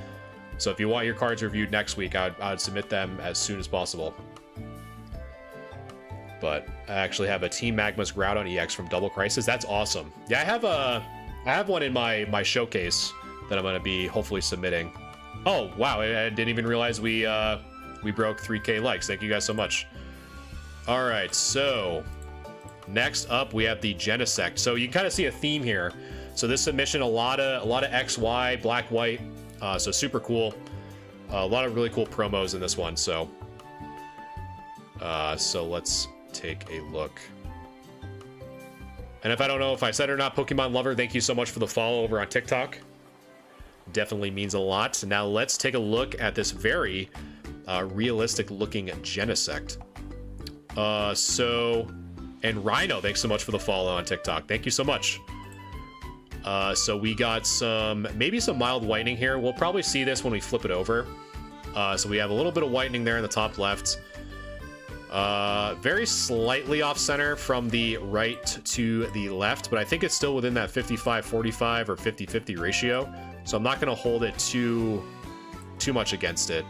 So if you want your cards reviewed next week, I would submit them as soon as possible. But I actually have a Team Magma's Groudon EX from Double Crisis. That's awesome. Yeah, I have one in my showcase that I'm going to be hopefully submitting. Oh, wow. I didn't even realize we broke 3K likes. Thank you guys so much. All right, so next up we have the Genesect. So you can kind of see a theme here. So this submission, a lot of XY, black, white. So super cool. A lot of really cool promos in this one. So let's take a look. And if I don't know if I said it or not, Pokemon Lover, thank you so much for the follow over on TikTok. Definitely means a lot. Now let's take a look at this very realistic looking Genesect. And Rhino, thanks so much for the follow on TikTok. Thank you so much. So we got maybe some mild whitening here. We'll probably see this when we flip it over. So we have a little bit of whitening there in the top left. Very slightly off center from the right to the left, but I think it's still within that 55-45 or 50-50 ratio. So I'm not going to hold it too much against it.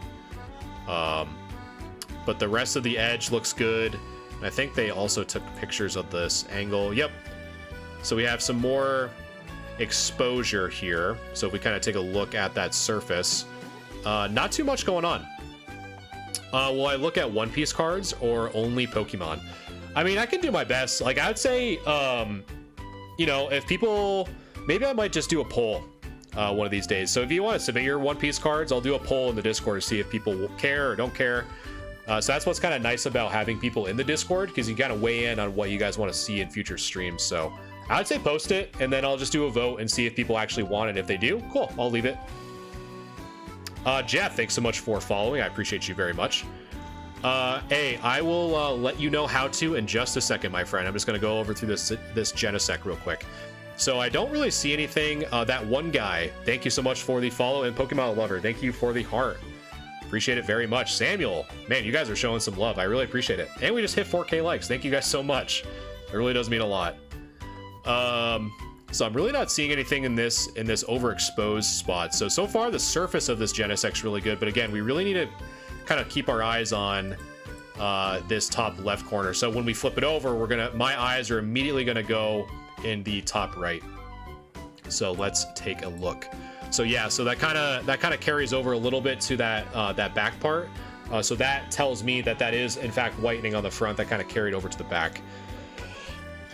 But the rest of the edge looks good. And I think they also took pictures of this angle. Yep. So we have some more exposure here. So if we kind of take a look at that surface, not too much going on. Will I look at One Piece cards or only Pokemon? I mean, I can do my best. Like, I would say, you know, if people, maybe I might just do a poll one of these days. So if you want to submit your One Piece cards, I'll do a poll in the Discord to see if people care or don't care. So that's what's kind of nice about having people in the Discord, because you kind of weigh in on what you guys want to see in future streams. So I would say post it, and then I'll just do a vote and see if people actually want it. If they do, cool, I'll leave it. Jeff, thanks so much for following. I appreciate you very much. Hey, I will let you know how to in just a second, my friend. I'm just going to go over through this Genesect real quick. So I don't really see anything. That one guy, thank you so much for the follow, and Pokemon Lover, thank you for the heart. Appreciate it very much. Samuel, man, you guys are showing some love. I really appreciate it. And we just hit 4K likes. Thank you guys so much. It really does mean a lot. So I'm really not seeing anything in this overexposed spot. So far the surface of this Genesect's really good, but again, we really need to kind of keep our eyes on this top left corner. So when we flip it over, my eyes are immediately gonna go in the top right. So let's take a look. So yeah, so that kind of carries over a little bit to that that back part. So that tells me that that is in fact whitening on the front. That kind of carried over to the back.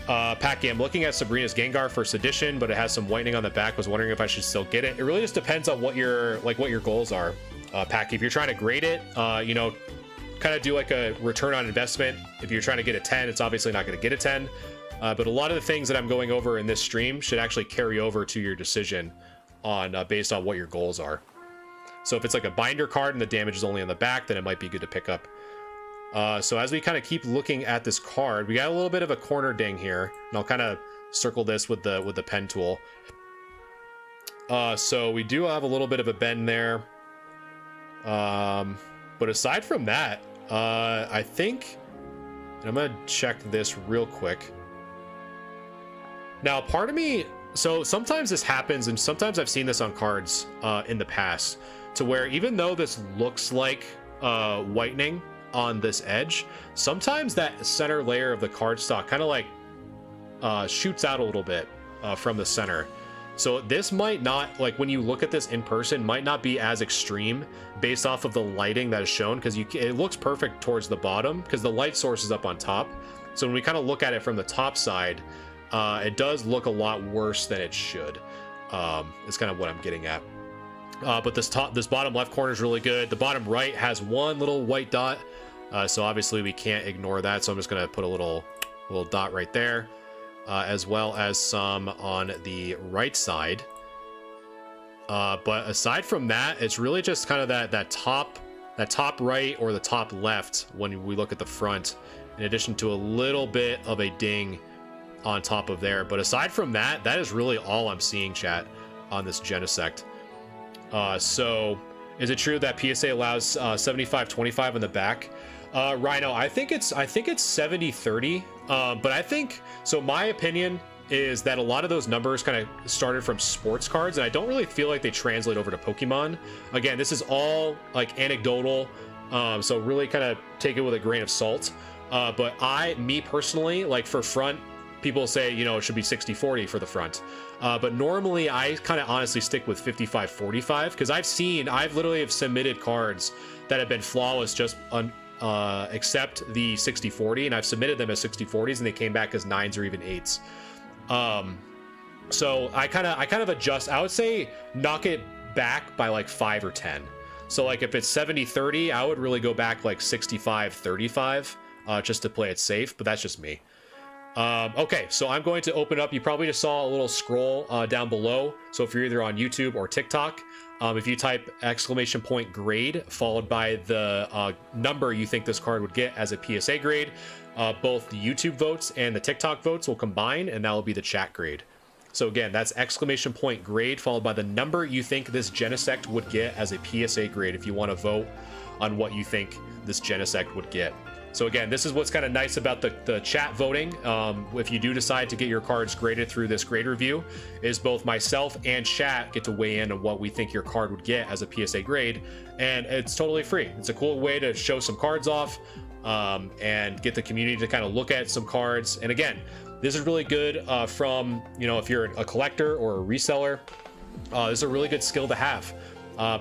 Packy, I'm looking at Sabrina's Gengar first edition, but it has some whitening on the back. Was wondering if I should still get it. It really just depends on what your goals are. Packy, if you're trying to grade it, you know, kind of do like a return on investment. If you're trying to get a 10, it's obviously not going to get a 10. But a lot of the things that I'm going over in this stream should actually carry over to your decision on based on what your goals are. So if it's like a binder card and the damage is only on the back, then it might be good to pick up. So as we kind of keep looking at this card, we got a little bit of a corner ding here, and I'll kind of circle this with the pen tool. So we do have a little bit of a bend there. But aside from that, I think, and I'm gonna check this real quick. Now, part of me, so sometimes this happens, and sometimes I've seen this on cards in the past, to where even though this looks like whitening on this edge, sometimes that center layer of the cardstock kind of like shoots out a little bit from the center. So this might not, like when you look at this in person, might not be as extreme based off of the lighting that is shown, because it looks perfect towards the bottom because the light source is up on top. So when we kind of look at it from the top side, it does look a lot worse than it should. Is kind of what I'm getting at. But this bottom left corner is really good. The bottom right has one little white dot, so obviously we can't ignore that. So I'm just gonna put a little dot right there, as well as some on the right side. But aside from that, it's really just kind of that top right or the top left when we look at the front, in addition to a little bit of a ding on top of there. But aside from that, that is really all I'm seeing, chat, on this Genesect. So is it true that PSA allows 75-25 on the back? Rhino, I think it's 70-30. But I think, so my opinion is that a lot of those numbers kind of started from sports cards, and I don't really feel like they translate over to Pokemon. Again, this is all like anecdotal, so really kind of take it with a grain of salt. But me personally, like for front, people say, you know, it should be 60-40 for the front. But normally I kind of honestly stick with 55-45, because I've literally have submitted cards that have been flawless just except the 60-40, and I've submitted them as 60-40s and they came back as 9s or even 8s. So I kind of adjust. I would say knock it back by like 5 or 10. So like if it's 70-30, I would really go back like 65-35, just to play it safe, but that's just me. Okay, so I'm going to open up. You probably just saw a little scroll down below. So if you're either on YouTube or TikTok, if you type !grade followed by the number you think this card would get as a PSA grade, both the YouTube votes and the TikTok votes will combine, and that will be the chat grade. So again, that's !grade followed by the number you think this Genesect would get as a PSA grade if you want to vote on what you think this Genesect would get. So again, this is what's kind of nice about the chat voting. If you do decide to get your cards graded through this grade review, is both myself and chat get to weigh in on what we think your card would get as a PSA grade, and it's totally free. It's a cool way to show some cards off and get the community to kind of look at some cards. And again, this is really good from, you know, if you're a collector or a reseller, this is a really good skill to have.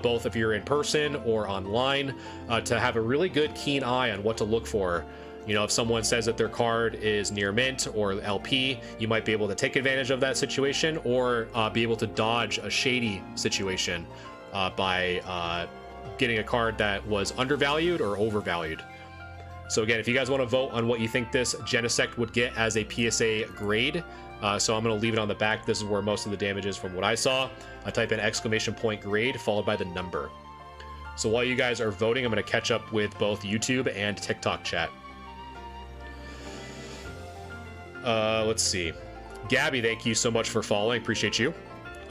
Both if you're in person or online, to have a really good keen eye on what to look for. You know, if someone says that their card is near mint or LP, you might be able to take advantage of that situation, or be able to dodge a shady situation by getting a card that was undervalued or overvalued. So again, if you guys want to vote on what you think this Genesect would get as a PSA grade, so I'm going to leave it on the back. This is where most of the damage is from what I saw. I type in !grade followed by the number. So while you guys are voting, I'm going to catch up with both YouTube and TikTok chat. Let's see. Gabby, thank you so much for following. Appreciate you.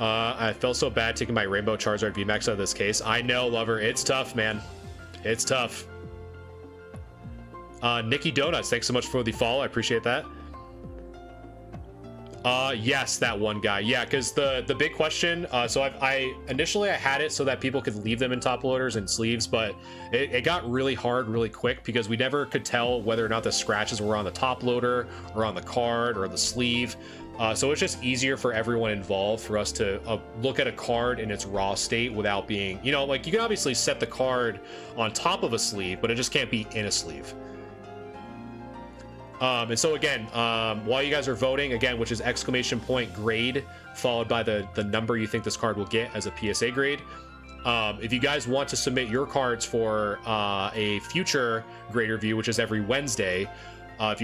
I felt so bad taking my Rainbow Charizard VMAX out of this case. I know, lover. It's tough, man. It's tough. Nikki Donuts, thanks so much for the follow. I appreciate that. Yes, that one guy. Yeah, because the big question. So I initially I had it so that people could leave them in top loaders and sleeves, but it got really hard really quick because we never could tell whether or not the scratches were on the top loader or on the card or the sleeve. So it's just easier for everyone involved for us to look at a card in its raw state without being, you know, like you can obviously set the card on top of a sleeve, but it just can't be in a sleeve. And so again, while you guys are voting, again, which is ! grade, followed by the number you think this card will get as a PSA grade. If you guys want to submit your cards for a future grade review, which is every Wednesday, if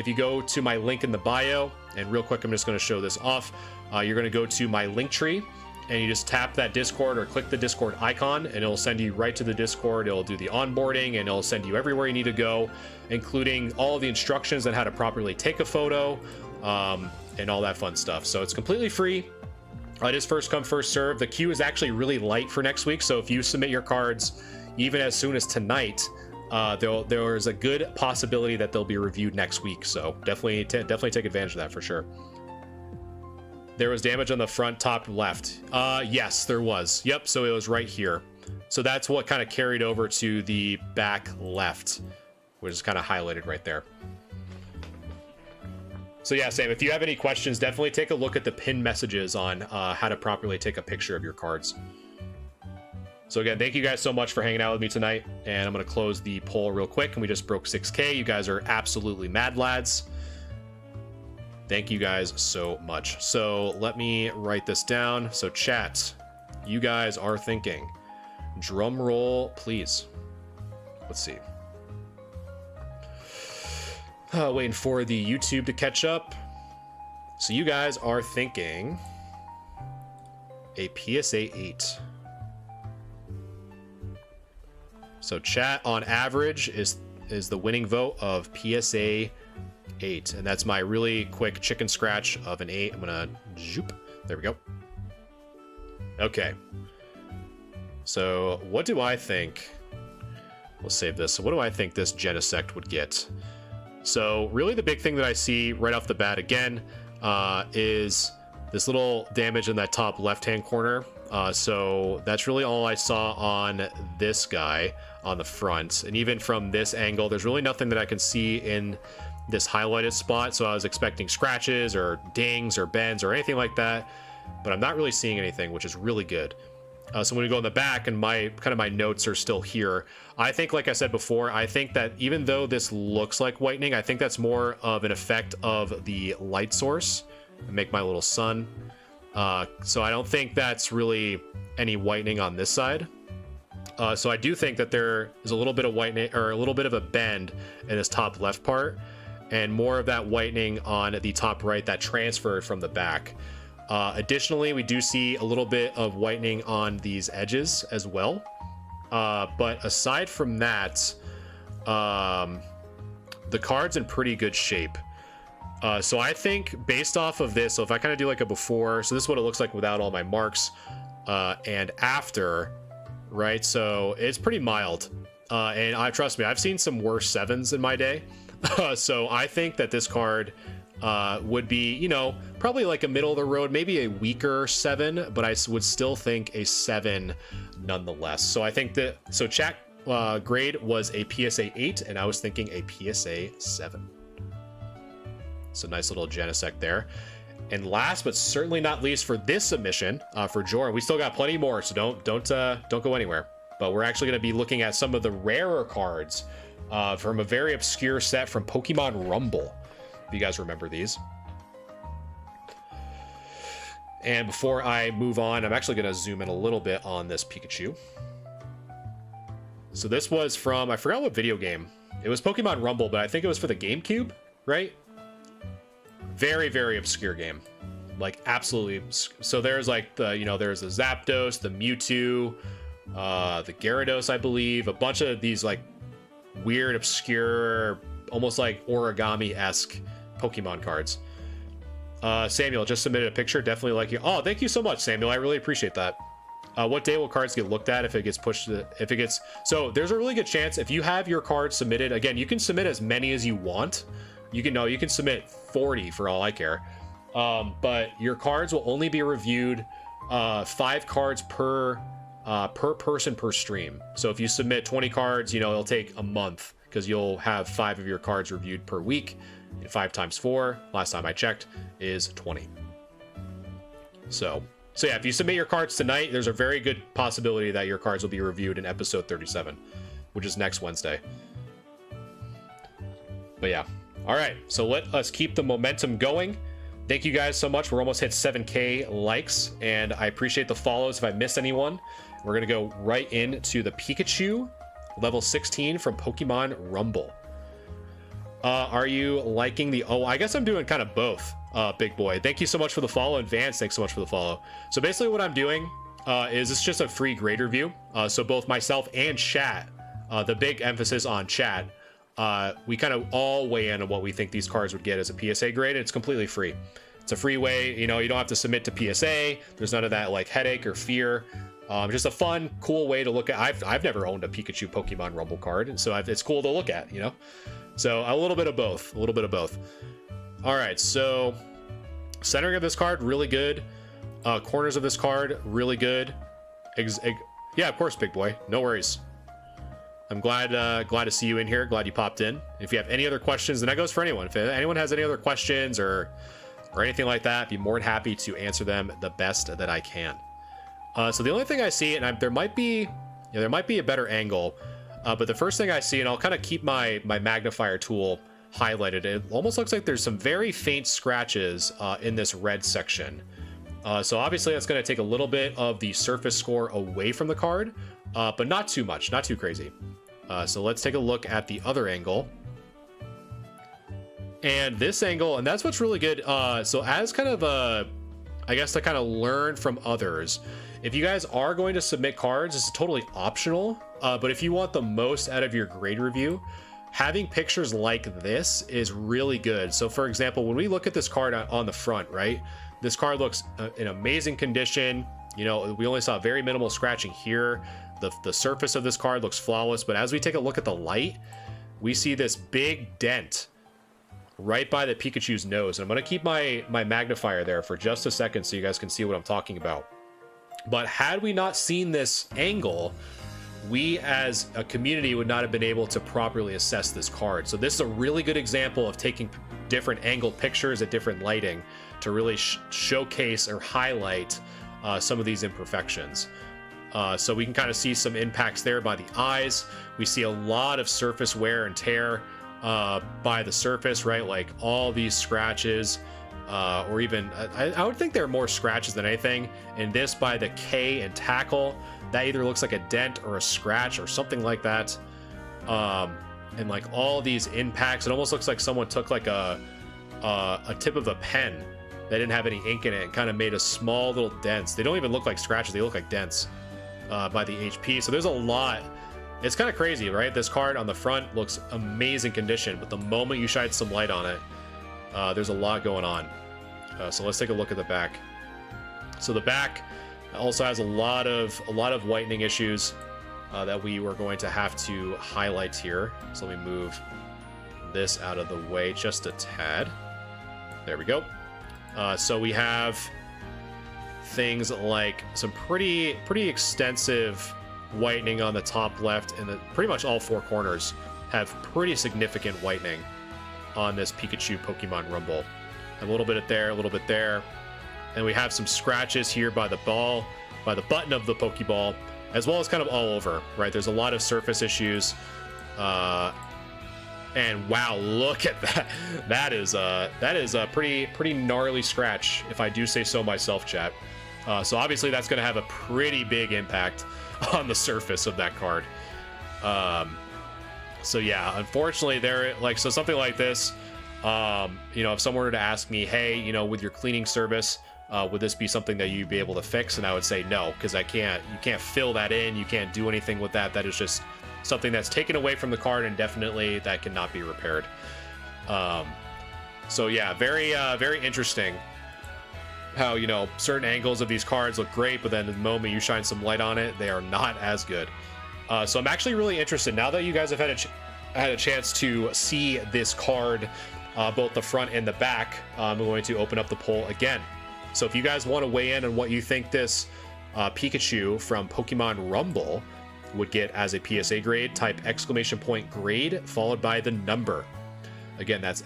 you go to my link in the bio, and real quick, I'm just going to show this off. You're going to go to my link tree, and you just tap that Discord or click the Discord icon, and it'll send you right to the Discord. It'll do the onboarding, and it'll send you everywhere you need to go, including all of the instructions on how to properly take a photo, and all that fun stuff. So it's completely free. It is first come, first serve. The queue is actually really light for next week, so if you submit your cards even as soon as tonight, there is a good possibility that they'll be reviewed next week. So definitely take advantage of that for sure. There was damage on the front top left. Yes, there was. Yep, so it was right here. So that's what kind of carried over to the back left, which is kind of highlighted right there. So yeah, Sam, if you have any questions, definitely take a look at the pinned messages on how to properly take a picture of your cards. So again, thank you guys so much for hanging out with me tonight. And I'm going to close the poll real quick. And we just broke 6K. You guys are absolutely mad lads. Thank you guys so much. So let me write this down. So chat, you guys are thinking. Drum roll, please. Let's see. Waiting for the YouTube to catch up. So you guys are thinking a PSA 8. So chat on average is the winning vote of PSA 8, and that's my really quick chicken scratch of an 8. I'm gonna zoop. There we go. Okay. So what do I think? We'll save this. So what do I think this Genesect would get? So really the big thing that I see right off the bat again is this little damage in that top left-hand corner. So that's really all I saw on this guy on the front. And even from this angle, there's really nothing that I can see in this highlighted spot. So I was expecting scratches or dings or bends or anything like that, but I'm not really seeing anything, which is really good. So when we go in the back, and my notes are still here, I think, like I said before, I think that even though this looks like whitening, I think that's more of an effect of the light source. I make my little sun. So I don't think that's really any whitening on this side. So I do think that there is a little bit of whitening, or a little bit of a bend in this top left part, and more of that whitening on the top right that transferred from the back. Additionally, we do see a little bit of whitening on these edges as well. But aside from that, the card's in pretty good shape. So I think based off of this, so if I kind of do like a before, so this is what it looks like without all my marks, and after, right? So it's pretty mild. And trust me, I've seen some worse 7s in my day. So I think that this card would be, you know, probably like a middle of the road, maybe a weaker 7, but I would still think a 7 nonetheless. So I think that, so chat grade was a PSA 8, and I was thinking a PSA 7. So nice little Genesect there. And last but certainly not least for this submission, for Jordan, we still got plenty more, so don't go anywhere. But we're actually going to be looking at some of the rarer cards from a very obscure set from Pokemon Rumble. If you guys remember these. And before I move on, I'm actually going to zoom in a little bit on this Pikachu. So this was from, I forgot what video game. It was Pokemon Rumble, but I think it was for the GameCube, right? Very, very obscure game. Like, absolutely. So there's like the, you know, there's the Zapdos, the Mewtwo, the Gyarados, I believe. A bunch of these like weird, obscure, almost like origami-esque Pokemon cards. Samuel just submitted a picture. Definitely like you. Oh, thank you so much, Samuel. I really appreciate that. What day will cards get looked at if it gets pushed to, if it gets, so there's a really good chance if you have your card submitted, again, you can submit as many as you want. You can submit 40 for all I care. but your cards will only be reviewed 5 cards per person per stream. So if you submit 20 cards, you know, it'll take a month because you'll have 5 of your cards reviewed per week. And 5 times 4, last time I checked, is 20. So yeah, if you submit your cards tonight, there's a very good possibility that your cards will be reviewed in episode 37, which is next Wednesday. But yeah. All right, so let us keep the momentum going. Thank you guys so much. We're almost hit 7K likes, and I appreciate the follows if I missed anyone. We're gonna go right into the Pikachu, level 16 from Pokemon Rumble. Are you liking the... Oh, I guess I'm doing kind of both, big boy. Thank you so much for the follow. And Vance, thanks so much for the follow. So basically what I'm doing is it's just a free grade review. So both myself and chat, the big emphasis on chat, we kind of all weigh in on what we think these cards would get as a PSA grade. It's completely free. It's a free way, you know, you don't have to submit to PSA. There's none of that like headache or fear. Just a fun, cool way to look at. I've never owned a Pikachu Pokemon Rumble card, and so it's cool to look at, you know? So a little bit of both, All right, so centering of this card, really good. Corners of this card, really good. Yeah, of course, big boy, no worries. I'm glad to see you in here. Glad you popped in. If you have any other questions, and that goes for anyone. If anyone has any other questions or anything like that, I'd be more than happy to answer them the best that I can. So the only thing I see, and there might be a better angle, but the first thing I see, and I'll kind of keep my magnifier tool highlighted, it almost looks like there's some very faint scratches in this red section. So obviously that's going to take a little bit of the surface score away from the card, but not too much, not too crazy. So let's take a look at the other angle. And this angle, and that's what's really good. So as kind of I guess to kind of learn from others, if you guys are going to submit cards, it's totally optional. But if you want the most out of your grade review, having pictures like this is really good. So for example, when we look at this card on the front, right? This card looks in amazing condition. You know, we only saw very minimal scratching here. The surface of this card looks flawless, but as we take a look at the light, we see this big dent right by the Pikachu's nose. And I'm going to keep my magnifier there for just a second so you guys can see what I'm talking about. But had we not seen this angle, we as a community would not have been able to properly assess this card. So this is a really good example of taking different angle pictures at different lighting to really showcase or highlight some of these imperfections. So we can kind of see some impacts there by the eyes. We see a lot of surface wear and tear by the surface, right? Like all these scratches, or even, I would think there are more scratches than anything. And this by the K and tackle, that either looks like a dent or a scratch or something like that. And like all these impacts, it almost looks like someone took like a tip of a pen that didn't have any ink in it and kind of made a small little dents. They don't even look like scratches, they look like dents by the HP. So there's a lot. It's kind of crazy, right? This card on the front looks amazing condition, but the moment you shine some light on it, there's a lot going on. So let's take a look at the back. So the back also has a lot of whitening issues that we were going to have to highlight here. So let me move this out of the way just a tad. There we go. So we have things like some pretty extensive whitening on the top left, and pretty much all 4 corners have pretty significant whitening on this Pikachu Pokemon Rumble. A little bit there, a little bit there. And we have some scratches here by the ball, by the button of the Pokeball, as well as kind of all over, right? There's a lot of surface issues. And wow, look at that. That is a pretty gnarly scratch, if I do say so myself, chat. So obviously that's going to have a pretty big impact on the surface of that card. So yeah, unfortunately so something like this, you know, if someone were to ask me, hey, you know, with your cleaning service, would this be something that you'd be able to fix? And I would say no, because you can't fill that in. You can't do anything with that. That is just something that's taken away from the card, and definitely that cannot be repaired. So yeah, very interesting how, you know, certain angles of these cards look great, but then the moment you shine some light on it, they are not as good. So I'm actually really interested, now that you guys have had a chance to see this card both the front and the back, I'm going to open up the poll again. So if you guys want to weigh in on what you think this Pikachu from Pokemon Rumble would get as a PSA grade, type !grade followed by the number. Again, that's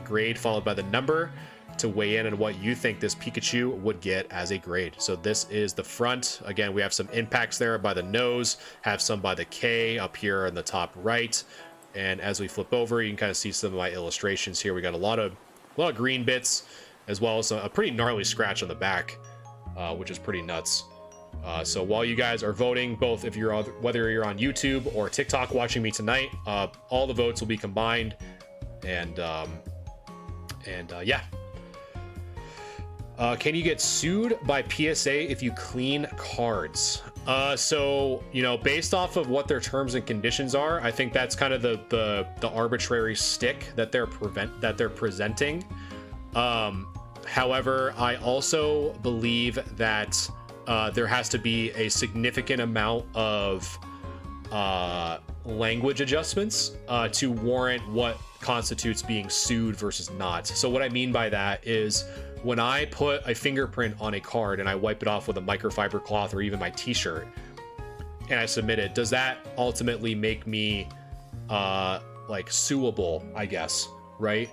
!grade followed by the number to weigh in on what you think this Pikachu would get as a grade. So this is the front. Again, we have some impacts there by the nose, have some by the K up here in the top right. And as we flip over, you can kind of see some of my illustrations here. We got a lot of green bits, as well as a pretty gnarly scratch on the back, which is pretty nuts. So while you guys are voting, both if you're whether you're on YouTube or TikTok watching me tonight, all the votes will be combined, and yeah. Can you get sued by PSA if you clean cards? So, you know, based off of what their terms and conditions are, I think that's kind of the arbitrary stick that they're presenting. However, I also believe that there has to be a significant amount of language adjustments to warrant what constitutes being sued versus not. So what I mean by that is, when I put a fingerprint on a card and I wipe it off with a microfiber cloth or even my t-shirt and I submit it, does that ultimately make me like suable, I guess, right?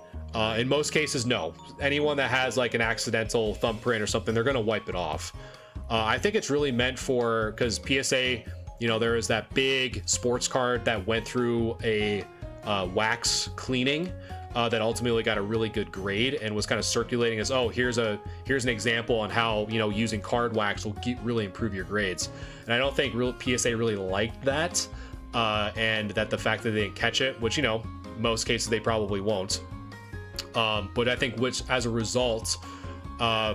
In most cases, no. Anyone that has like an accidental thumbprint or something, they're gonna wipe it off. I think it's really meant for, because PSA, you know, there is that big sports card that went through a wax cleaning that ultimately got a really good grade and was kind of circulating as, oh, here's an example on how, you know, using card wax will really improve your grades. And I don't think PSA really liked that, and that the fact that they didn't catch it, which, you know, most cases they probably won't. But I think as a result,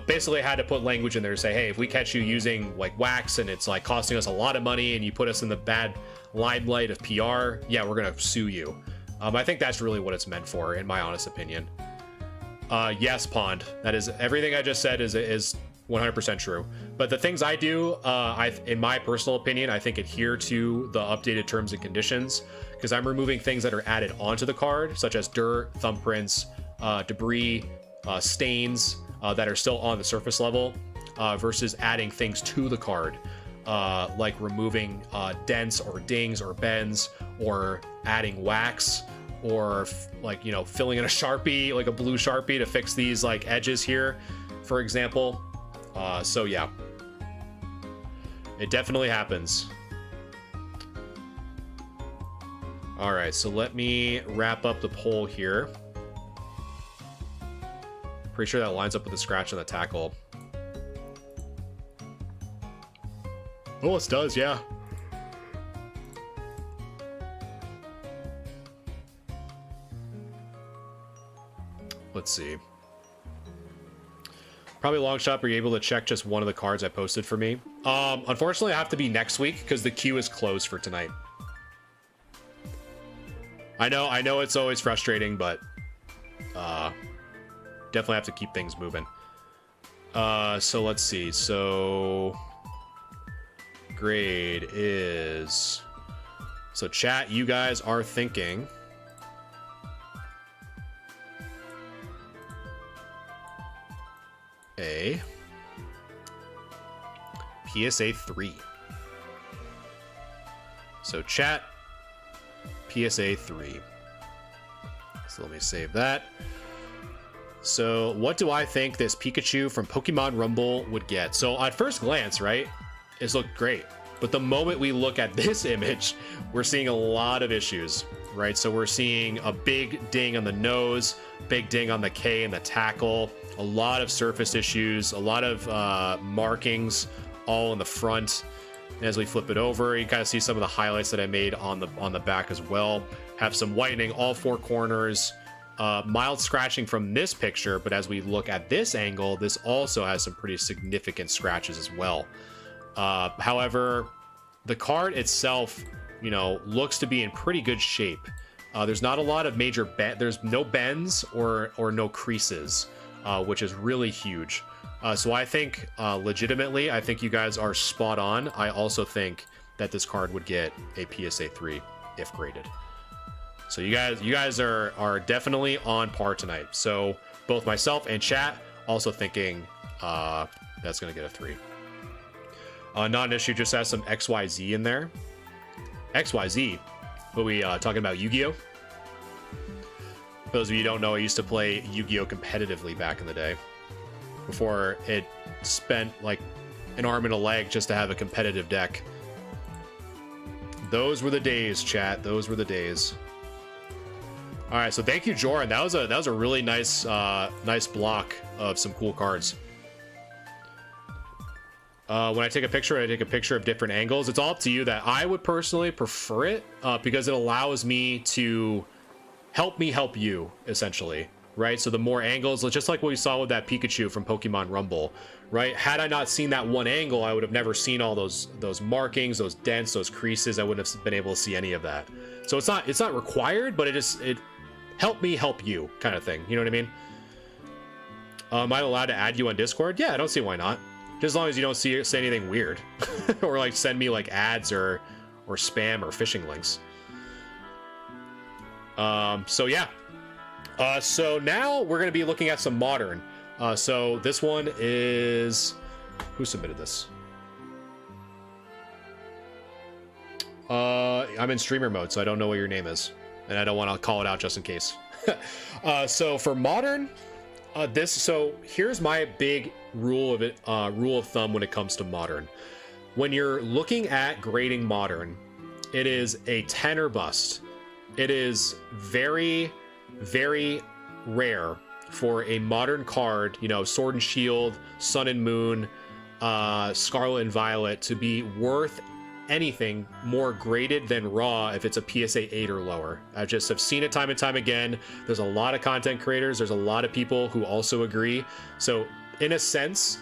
basically had to put language in there to say, hey, if we catch you using like wax and it's like costing us a lot of money and you put us in the bad limelight of PR, yeah, we're gonna sue you. I think that's really what it's meant for, in my honest opinion. Yes, Pond. That is, everything I just said is 100% true. But the things I do, in my personal opinion, I think adhere to the updated terms and conditions, because I'm removing things that are added onto the card, such as dirt, thumbprints, debris, stains that are still on the surface level, versus adding things to the card, like removing dents or dings or bends, or adding wax, or like, you know, filling in a Sharpie, like a blue Sharpie, to fix these like edges here, for example. So yeah, it definitely happens. All right, so let me wrap up the poll here. Pretty sure that lines up with the scratch on the tackle. Oh, it does, yeah. Let's see. Probably long shot. Are you able to check just one of the cards I posted for me? Unfortunately, I have to be next week because the queue is closed for tonight. I know it's always frustrating, but definitely have to keep things moving. So let's see. So grade is, so chat, you guys are thinking a PSA 3. So chat, PSA 3. So let me save that. So what do I think this Pikachu from Pokemon Rumble would get? So at first glance, right, it's looked great. But the moment we look at this image, we're seeing a lot of issues, right? So we're seeing a big ding on the nose, big ding on the K and the tackle, a lot of surface issues, a lot of markings all in the front. And as we flip it over, you kind of see some of the highlights that I made on the back as well. Have some whitening all four corners, mild scratching from this picture, but as we look at this angle, this also has some pretty significant scratches as well. However, the card itself, you know, looks to be in pretty good shape. There's not a lot of major there's no bends or no creases, which is really huge. So I think, legitimately, I think you guys are spot on. I also think that this card would get a PSA 3 if graded. So you guys are definitely on par tonight. So both myself and chat also thinking that's gonna get a 3. Not an issue, just has some XYZ in there. XYZ. What we talking about? Yu-Gi-Oh? For those of you who don't know, I used to play Yu-Gi-Oh competitively back in the day, before it spent like an arm and a leg just to have a competitive deck. Those were the days, chat. Those were the days. All right, so thank you, Joran. That was a really nice nice block of some cool cards. When I take a picture of different angles. It's all up to you. That I would personally prefer it because it allows me to help you, essentially, right? So the more angles, just like what we saw with that Pikachu from Pokemon Rumble, right? Had I not seen that one angle, I would have never seen all those markings, those dents, those creases. I wouldn't have been able to see any of that. So it's not required, but it help me help you kind of thing. You know what I mean? Am I allowed to add you on Discord? Yeah, I don't see why not. Just as long as you don't say anything weird or like send me like ads or spam or phishing links. So yeah. So now we're going to be looking at some modern. So this one is... Who submitted this? I'm in streamer mode, so I don't know what your name is. And I don't want to call it out just in case. So for modern... so here's my big rule of thumb when it comes to modern. When you're looking at grading modern, it is a 10 or bust. It is very, very rare for a modern card, you know, Sword and Shield, Sun and Moon, Scarlet and Violet, to be worth anything more graded than raw if it's a PSA 8 or lower. I just have seen it time and time again. There's a lot of content creators. There's a lot of people who also agree. So in a sense,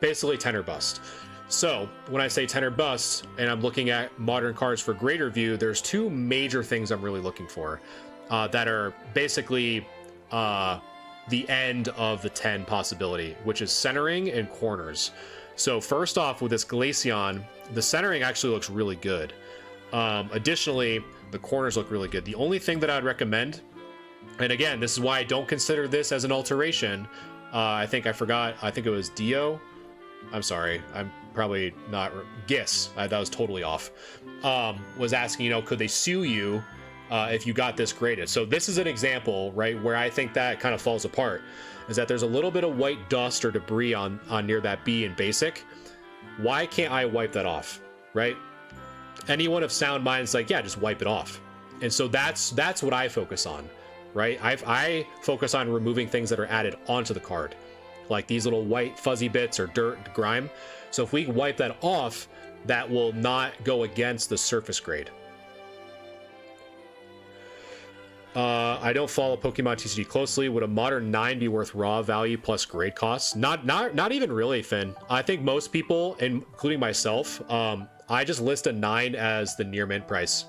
basically 10 or bust. So when I say 10 or bust and I'm looking at modern cards for grade review, there's two major things I'm really looking for that are basically the end of the 10 possibility, which is centering and corners. So first off, with this Glaceon, the centering actually looks really good. Additionally, the corners look really good. The only thing that I'd recommend, and again, this is why I don't consider this as an alteration. I think it was Dio. I'm sorry. I'm probably not... Gis. That was totally off. Was asking, you know, could they sue you if you got this graded? So this is an example, right, where I think that kind of falls apart. Is that there's a little bit of white dust or debris on near that B in basic. Why can't I wipe that off, right? Anyone of sound mind is like, yeah, just wipe it off. And so that's what I focus on, right? I focus on removing things that are added onto the card, like these little white fuzzy bits or dirt, grime. So if we wipe that off, that will not go against the surface grade. I don't follow Pokemon TCG closely. Would a modern 9 be worth raw value plus grade costs? Not even really, Finn. I think most people, including myself, I just list a 9 as the near mint price.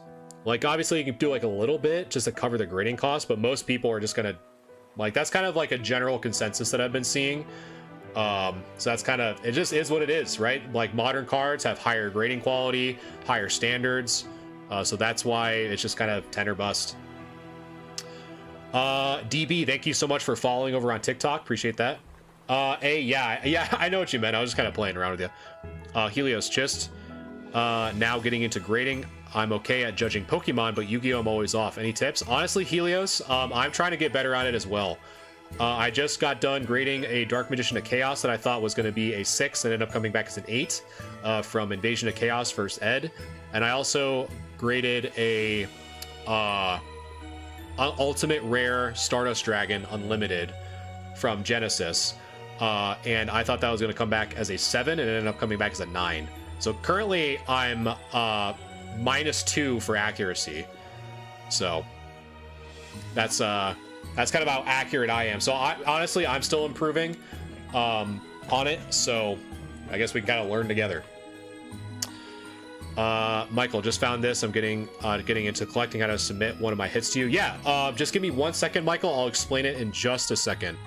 Like, obviously you can do like a little bit just to cover the grading cost, but most people are just gonna, like, that's kind of like a general consensus that I've been seeing. So that's kind of, it just is what it is, right? Like, modern cards have higher grading quality, higher standards. So that's why it's just kind of 10 or bust. DB, thank you so much for following over on TikTok. Appreciate that. Yeah, I know what you meant. I was just kind of playing around with you. Helios Chist. Now getting into grading. I'm okay at judging Pokemon, but Yu-Gi-Oh! I'm always off. Any tips? Honestly, Helios, I'm trying to get better at it as well. I just got done grading a Dark Magician of Chaos that I thought was going to be a 6 and ended up coming back as an 8 from Invasion of Chaos First Ed. And I also graded a Ultimate Rare Stardust Dragon Unlimited from Genesis. And I thought that was going to come back as a 7 and it ended up coming back as a 9. So currently I'm -2 for accuracy. So that's kind of how accurate I am. So honestly, I'm still improving on it. So I guess we can kind of learn together. Michael, just found this. I'm getting into collecting how to submit one of my hits to you. Yeah, just give me 1 second, Michael. I'll explain it in just a second.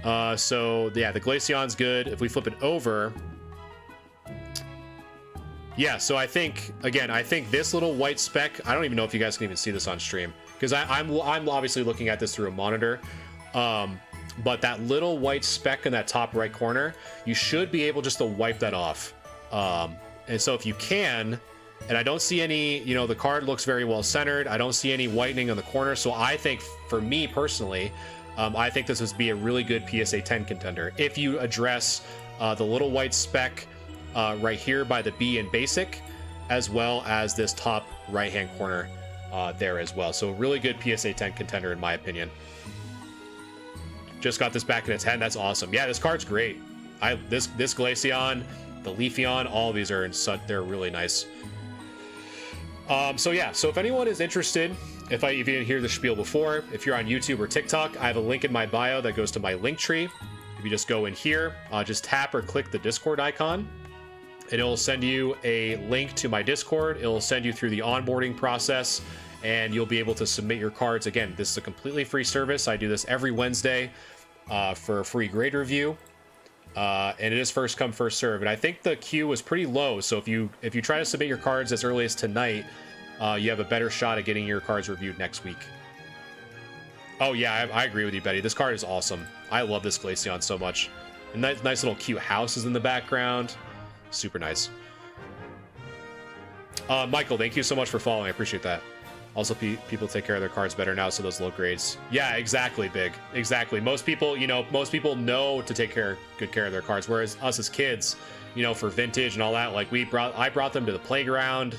So yeah, the Glaceon's good. If we flip it over, Yeah, so I think, again, I think this little white speck, I don't even know if you guys can even see this on stream, because I'm obviously looking at this through a monitor, but that little white speck in that top right corner, you should be able just to wipe that off. And so if you can, and I don't see any, you know, the card looks very well centered, I don't see any whitening on the corner, so I think, for me personally, I think this would be a really good PSA 10 contender. If you address the little white speck right here by the B in basic, as well as this top right hand corner there as well. So really good PSA 10 contender in my opinion. Just got this back in its hand. That's awesome. Yeah, this card's great. This Glaceon, the Leafeon, all of these are they're really nice. So yeah, so if anyone is interested, if you didn't hear the spiel before, if you're on YouTube or TikTok, I have a link in my bio that goes to my link tree. If you just go in here, just tap or click the Discord icon, and it'll send you a link to my Discord. It'll send you through the onboarding process, and you'll be able to submit your cards. Again, this is a completely free service. I do this every Wednesday for a free grade review, and it is first come, first serve. And I think the queue was pretty low, so if you try to submit your cards as early as tonight, you have a better shot at getting your cards reviewed next week. Oh yeah, I agree with you, Betty. This card is awesome. I love this Glaceon so much. And nice little cute houses in the background. Super nice. Michael, thank you so much for following. I appreciate that. Also, people take care of their cards better now, so those low grades. Yeah, exactly, Big. Exactly. Most people, know to take good care of their cards, whereas us as kids, for vintage and all that, like I brought them to the playground,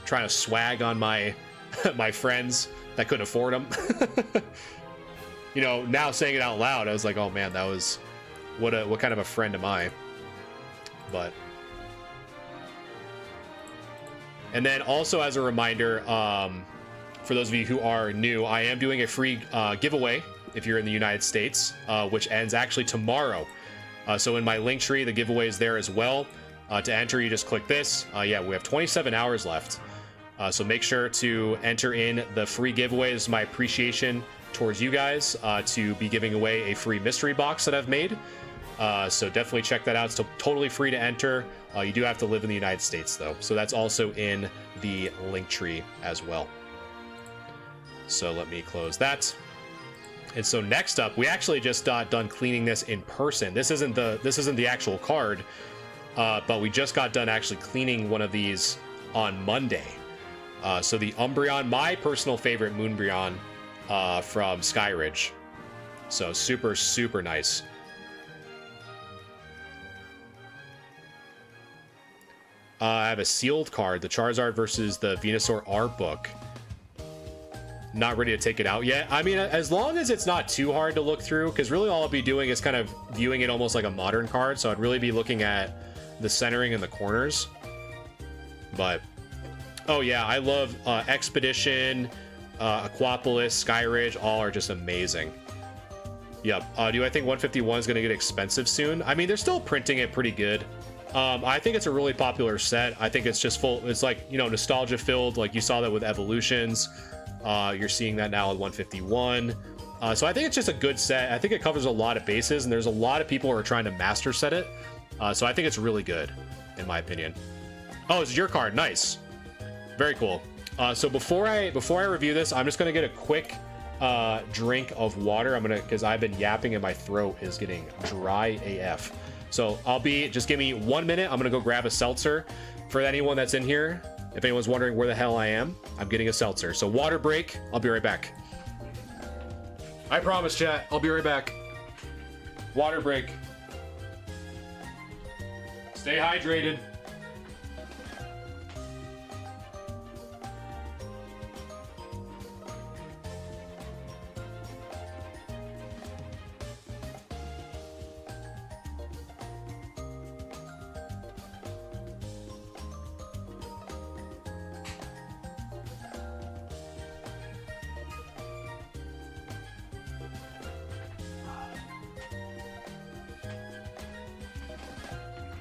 trying to swag on my my friends that couldn't afford them. Now saying it out loud, I was like, oh man, that was what kind of a friend am I? But and then also as a reminder, for those of you who are new, I am doing a free giveaway if you're in the United States, which ends actually tomorrow. So in my link tree, the giveaway is there as well. To enter, you just click this. Yeah, we have 27 hours left. So make sure to enter in the free giveaway. This is my appreciation towards you guys to be giving away a free mystery box that I've made. So definitely check that out. It's totally free to enter. You do have to live in the United States though. So that's also in the link tree as well. So let me close that. And so next up, we actually just done cleaning this in person. This isn't the actual card, but we just got done actually cleaning one of these on Monday. So the Umbreon, my personal favorite Moonbreon from Skyridge. So super, super nice. I have a sealed card, the Charizard versus the Venusaur art book. Not ready to take it out yet. I mean, as long as it's not too hard to look through, because really all I'll be doing is kind of viewing it almost like a modern card, so I'd really be looking at the centering and the corners. But, oh yeah, I love Expedition, Aquapolis, Skyridge, all are just amazing. Yep. Do I think 151 is going to get expensive soon? I mean, they're still printing it pretty good. I think it's a really popular set. I think it's just full, it's like, nostalgia filled, like you saw that with Evolutions. You're seeing that now with 151. So I think it's just a good set. I think it covers a lot of bases, and there's a lot of people who are trying to master set it. So I think it's really good, in my opinion. Oh, it's your card. Nice. Very cool. So before I review this, I'm just gonna get a quick drink of water. Because I've been yapping and my throat is getting dry AF. So just give me 1 minute. I'm gonna go grab a seltzer. For anyone that's in here, if anyone's wondering where the hell I am, I'm getting a seltzer. So water break, I'll be right back. I promise, chat, I'll be right back. Water break. Stay hydrated.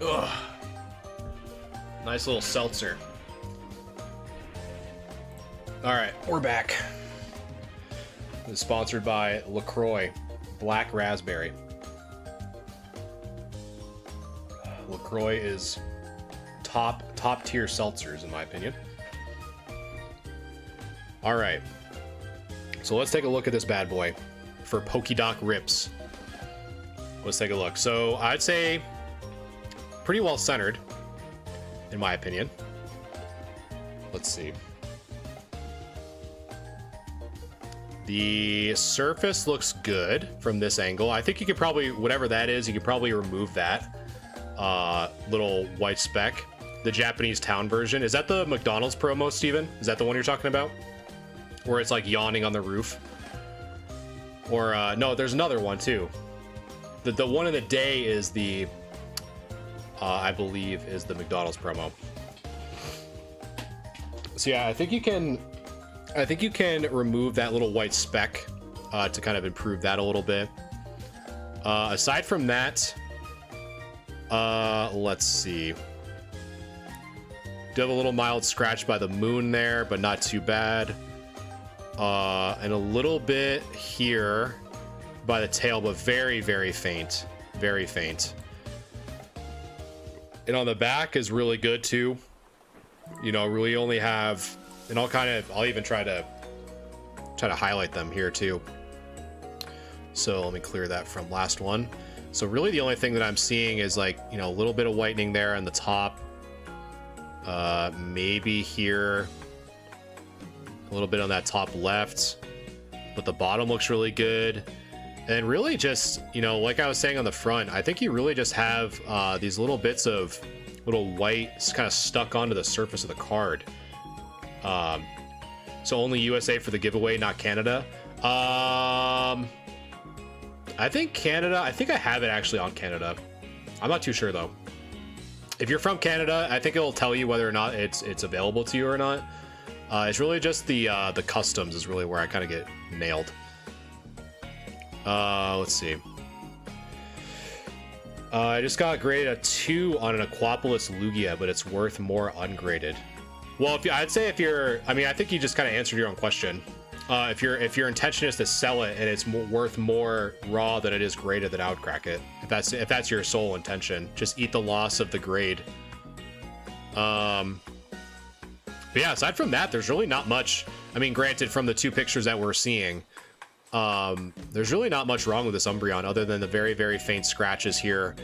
Ugh. Nice little seltzer. All right, we're back. It's sponsored by LaCroix, Black Raspberry. LaCroix is top tier seltzers in my opinion. All right, so let's take a look at this bad boy for Pokédoc Rips. Let's take a look. So I'd say pretty well centered in my opinion. Let's see. The surface looks good from this angle. I think you could probably, whatever that is, you could probably remove that little white speck. The Japanese town version. Is that the McDonald's promo, Steven? Is that the one you're talking about? Where it's like yawning on the roof? Or, no, there's another one too. The one in the day is the, I believe, is the McDonald's promo. So yeah, I think you can remove that little white speck to kind of improve that a little bit. Aside from that, let's see. Do have a little mild scratch by the moon there, but not too bad. And a little bit here by the tail, but very, very faint. Very faint. And on the back is really good too. You know, really only have, and I'll even try to highlight them here too. So let me clear that from last one. So really the only thing that I'm seeing is like, you know, a little bit of whitening there on the top. Maybe here, a little bit on that top left, but the bottom looks really good. And really just, you know, like I was saying on the front, I think you really just have these little bits of little white kind of stuck onto the surface of the card. So only USA for the giveaway, not Canada. I think Canada, I think I have it actually on Canada. I'm not too sure though. If you're from Canada, I think it'll tell you whether or not it's available to you or not. It's really just the customs is really where I kind of get nailed. Let's see. I just got graded a 2 on an Aquapolis Lugia, but it's worth more ungraded. Well, I'd say if you're, I mean, I think you just kind of answered your own question. If your intention is to sell it and it's worth more raw than it is graded, then I would crack it. If that's your sole intention, just eat the loss of the grade. But yeah, aside from that, there's really not much. I mean, granted, from the 2 pictures that we're seeing, there's really not much wrong with this Umbreon other than the very, very faint scratches here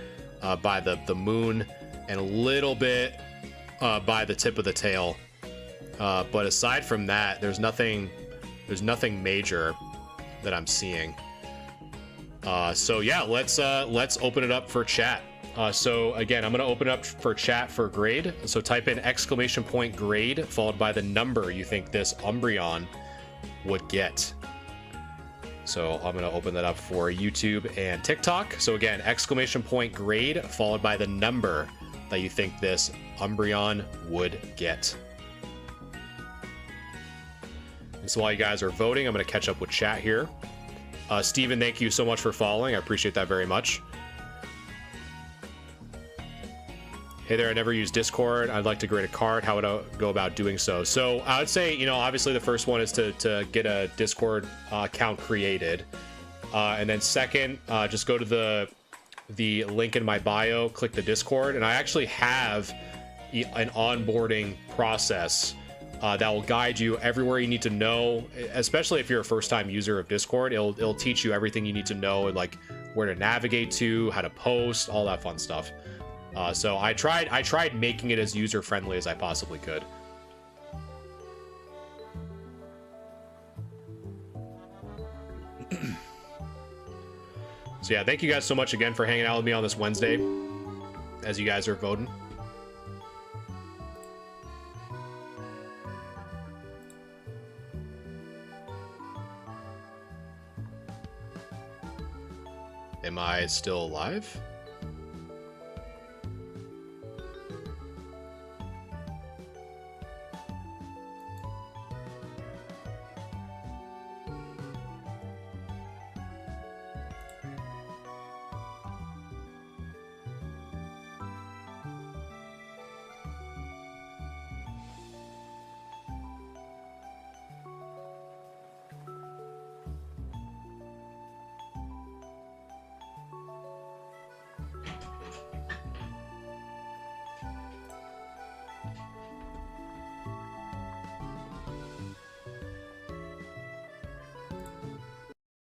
by the moon and a little bit by the tip of the tail. But aside from that, there's nothing major that I'm seeing. So yeah, let's open it up for chat. So again, I'm going to open it up for chat for grade. So type in !grade followed by the number you think this Umbreon would get. So I'm going to open that up for YouTube and TikTok. So again, !grade followed by the number that you think this Umbreon would get. And so while you guys are voting, I'm going to catch up with chat here. Steven, thank you so much for following. I appreciate that very much. Hey there, I never use Discord. I'd like to grade a card. How would I go about doing so? So I would say, you know, obviously the first one is to get a Discord account created. And then second, just go to the link in my bio, click the Discord. And I actually have an onboarding process that will guide you everywhere you need to know, especially if you're a first-time user of Discord. It'll teach you everything you need to know, and like where to navigate to, how to post, all that fun stuff. So I tried making it as user-friendly as I possibly could. So yeah, thank you guys so much again for hanging out with me on this Wednesday as you guys are voting. Am I still alive?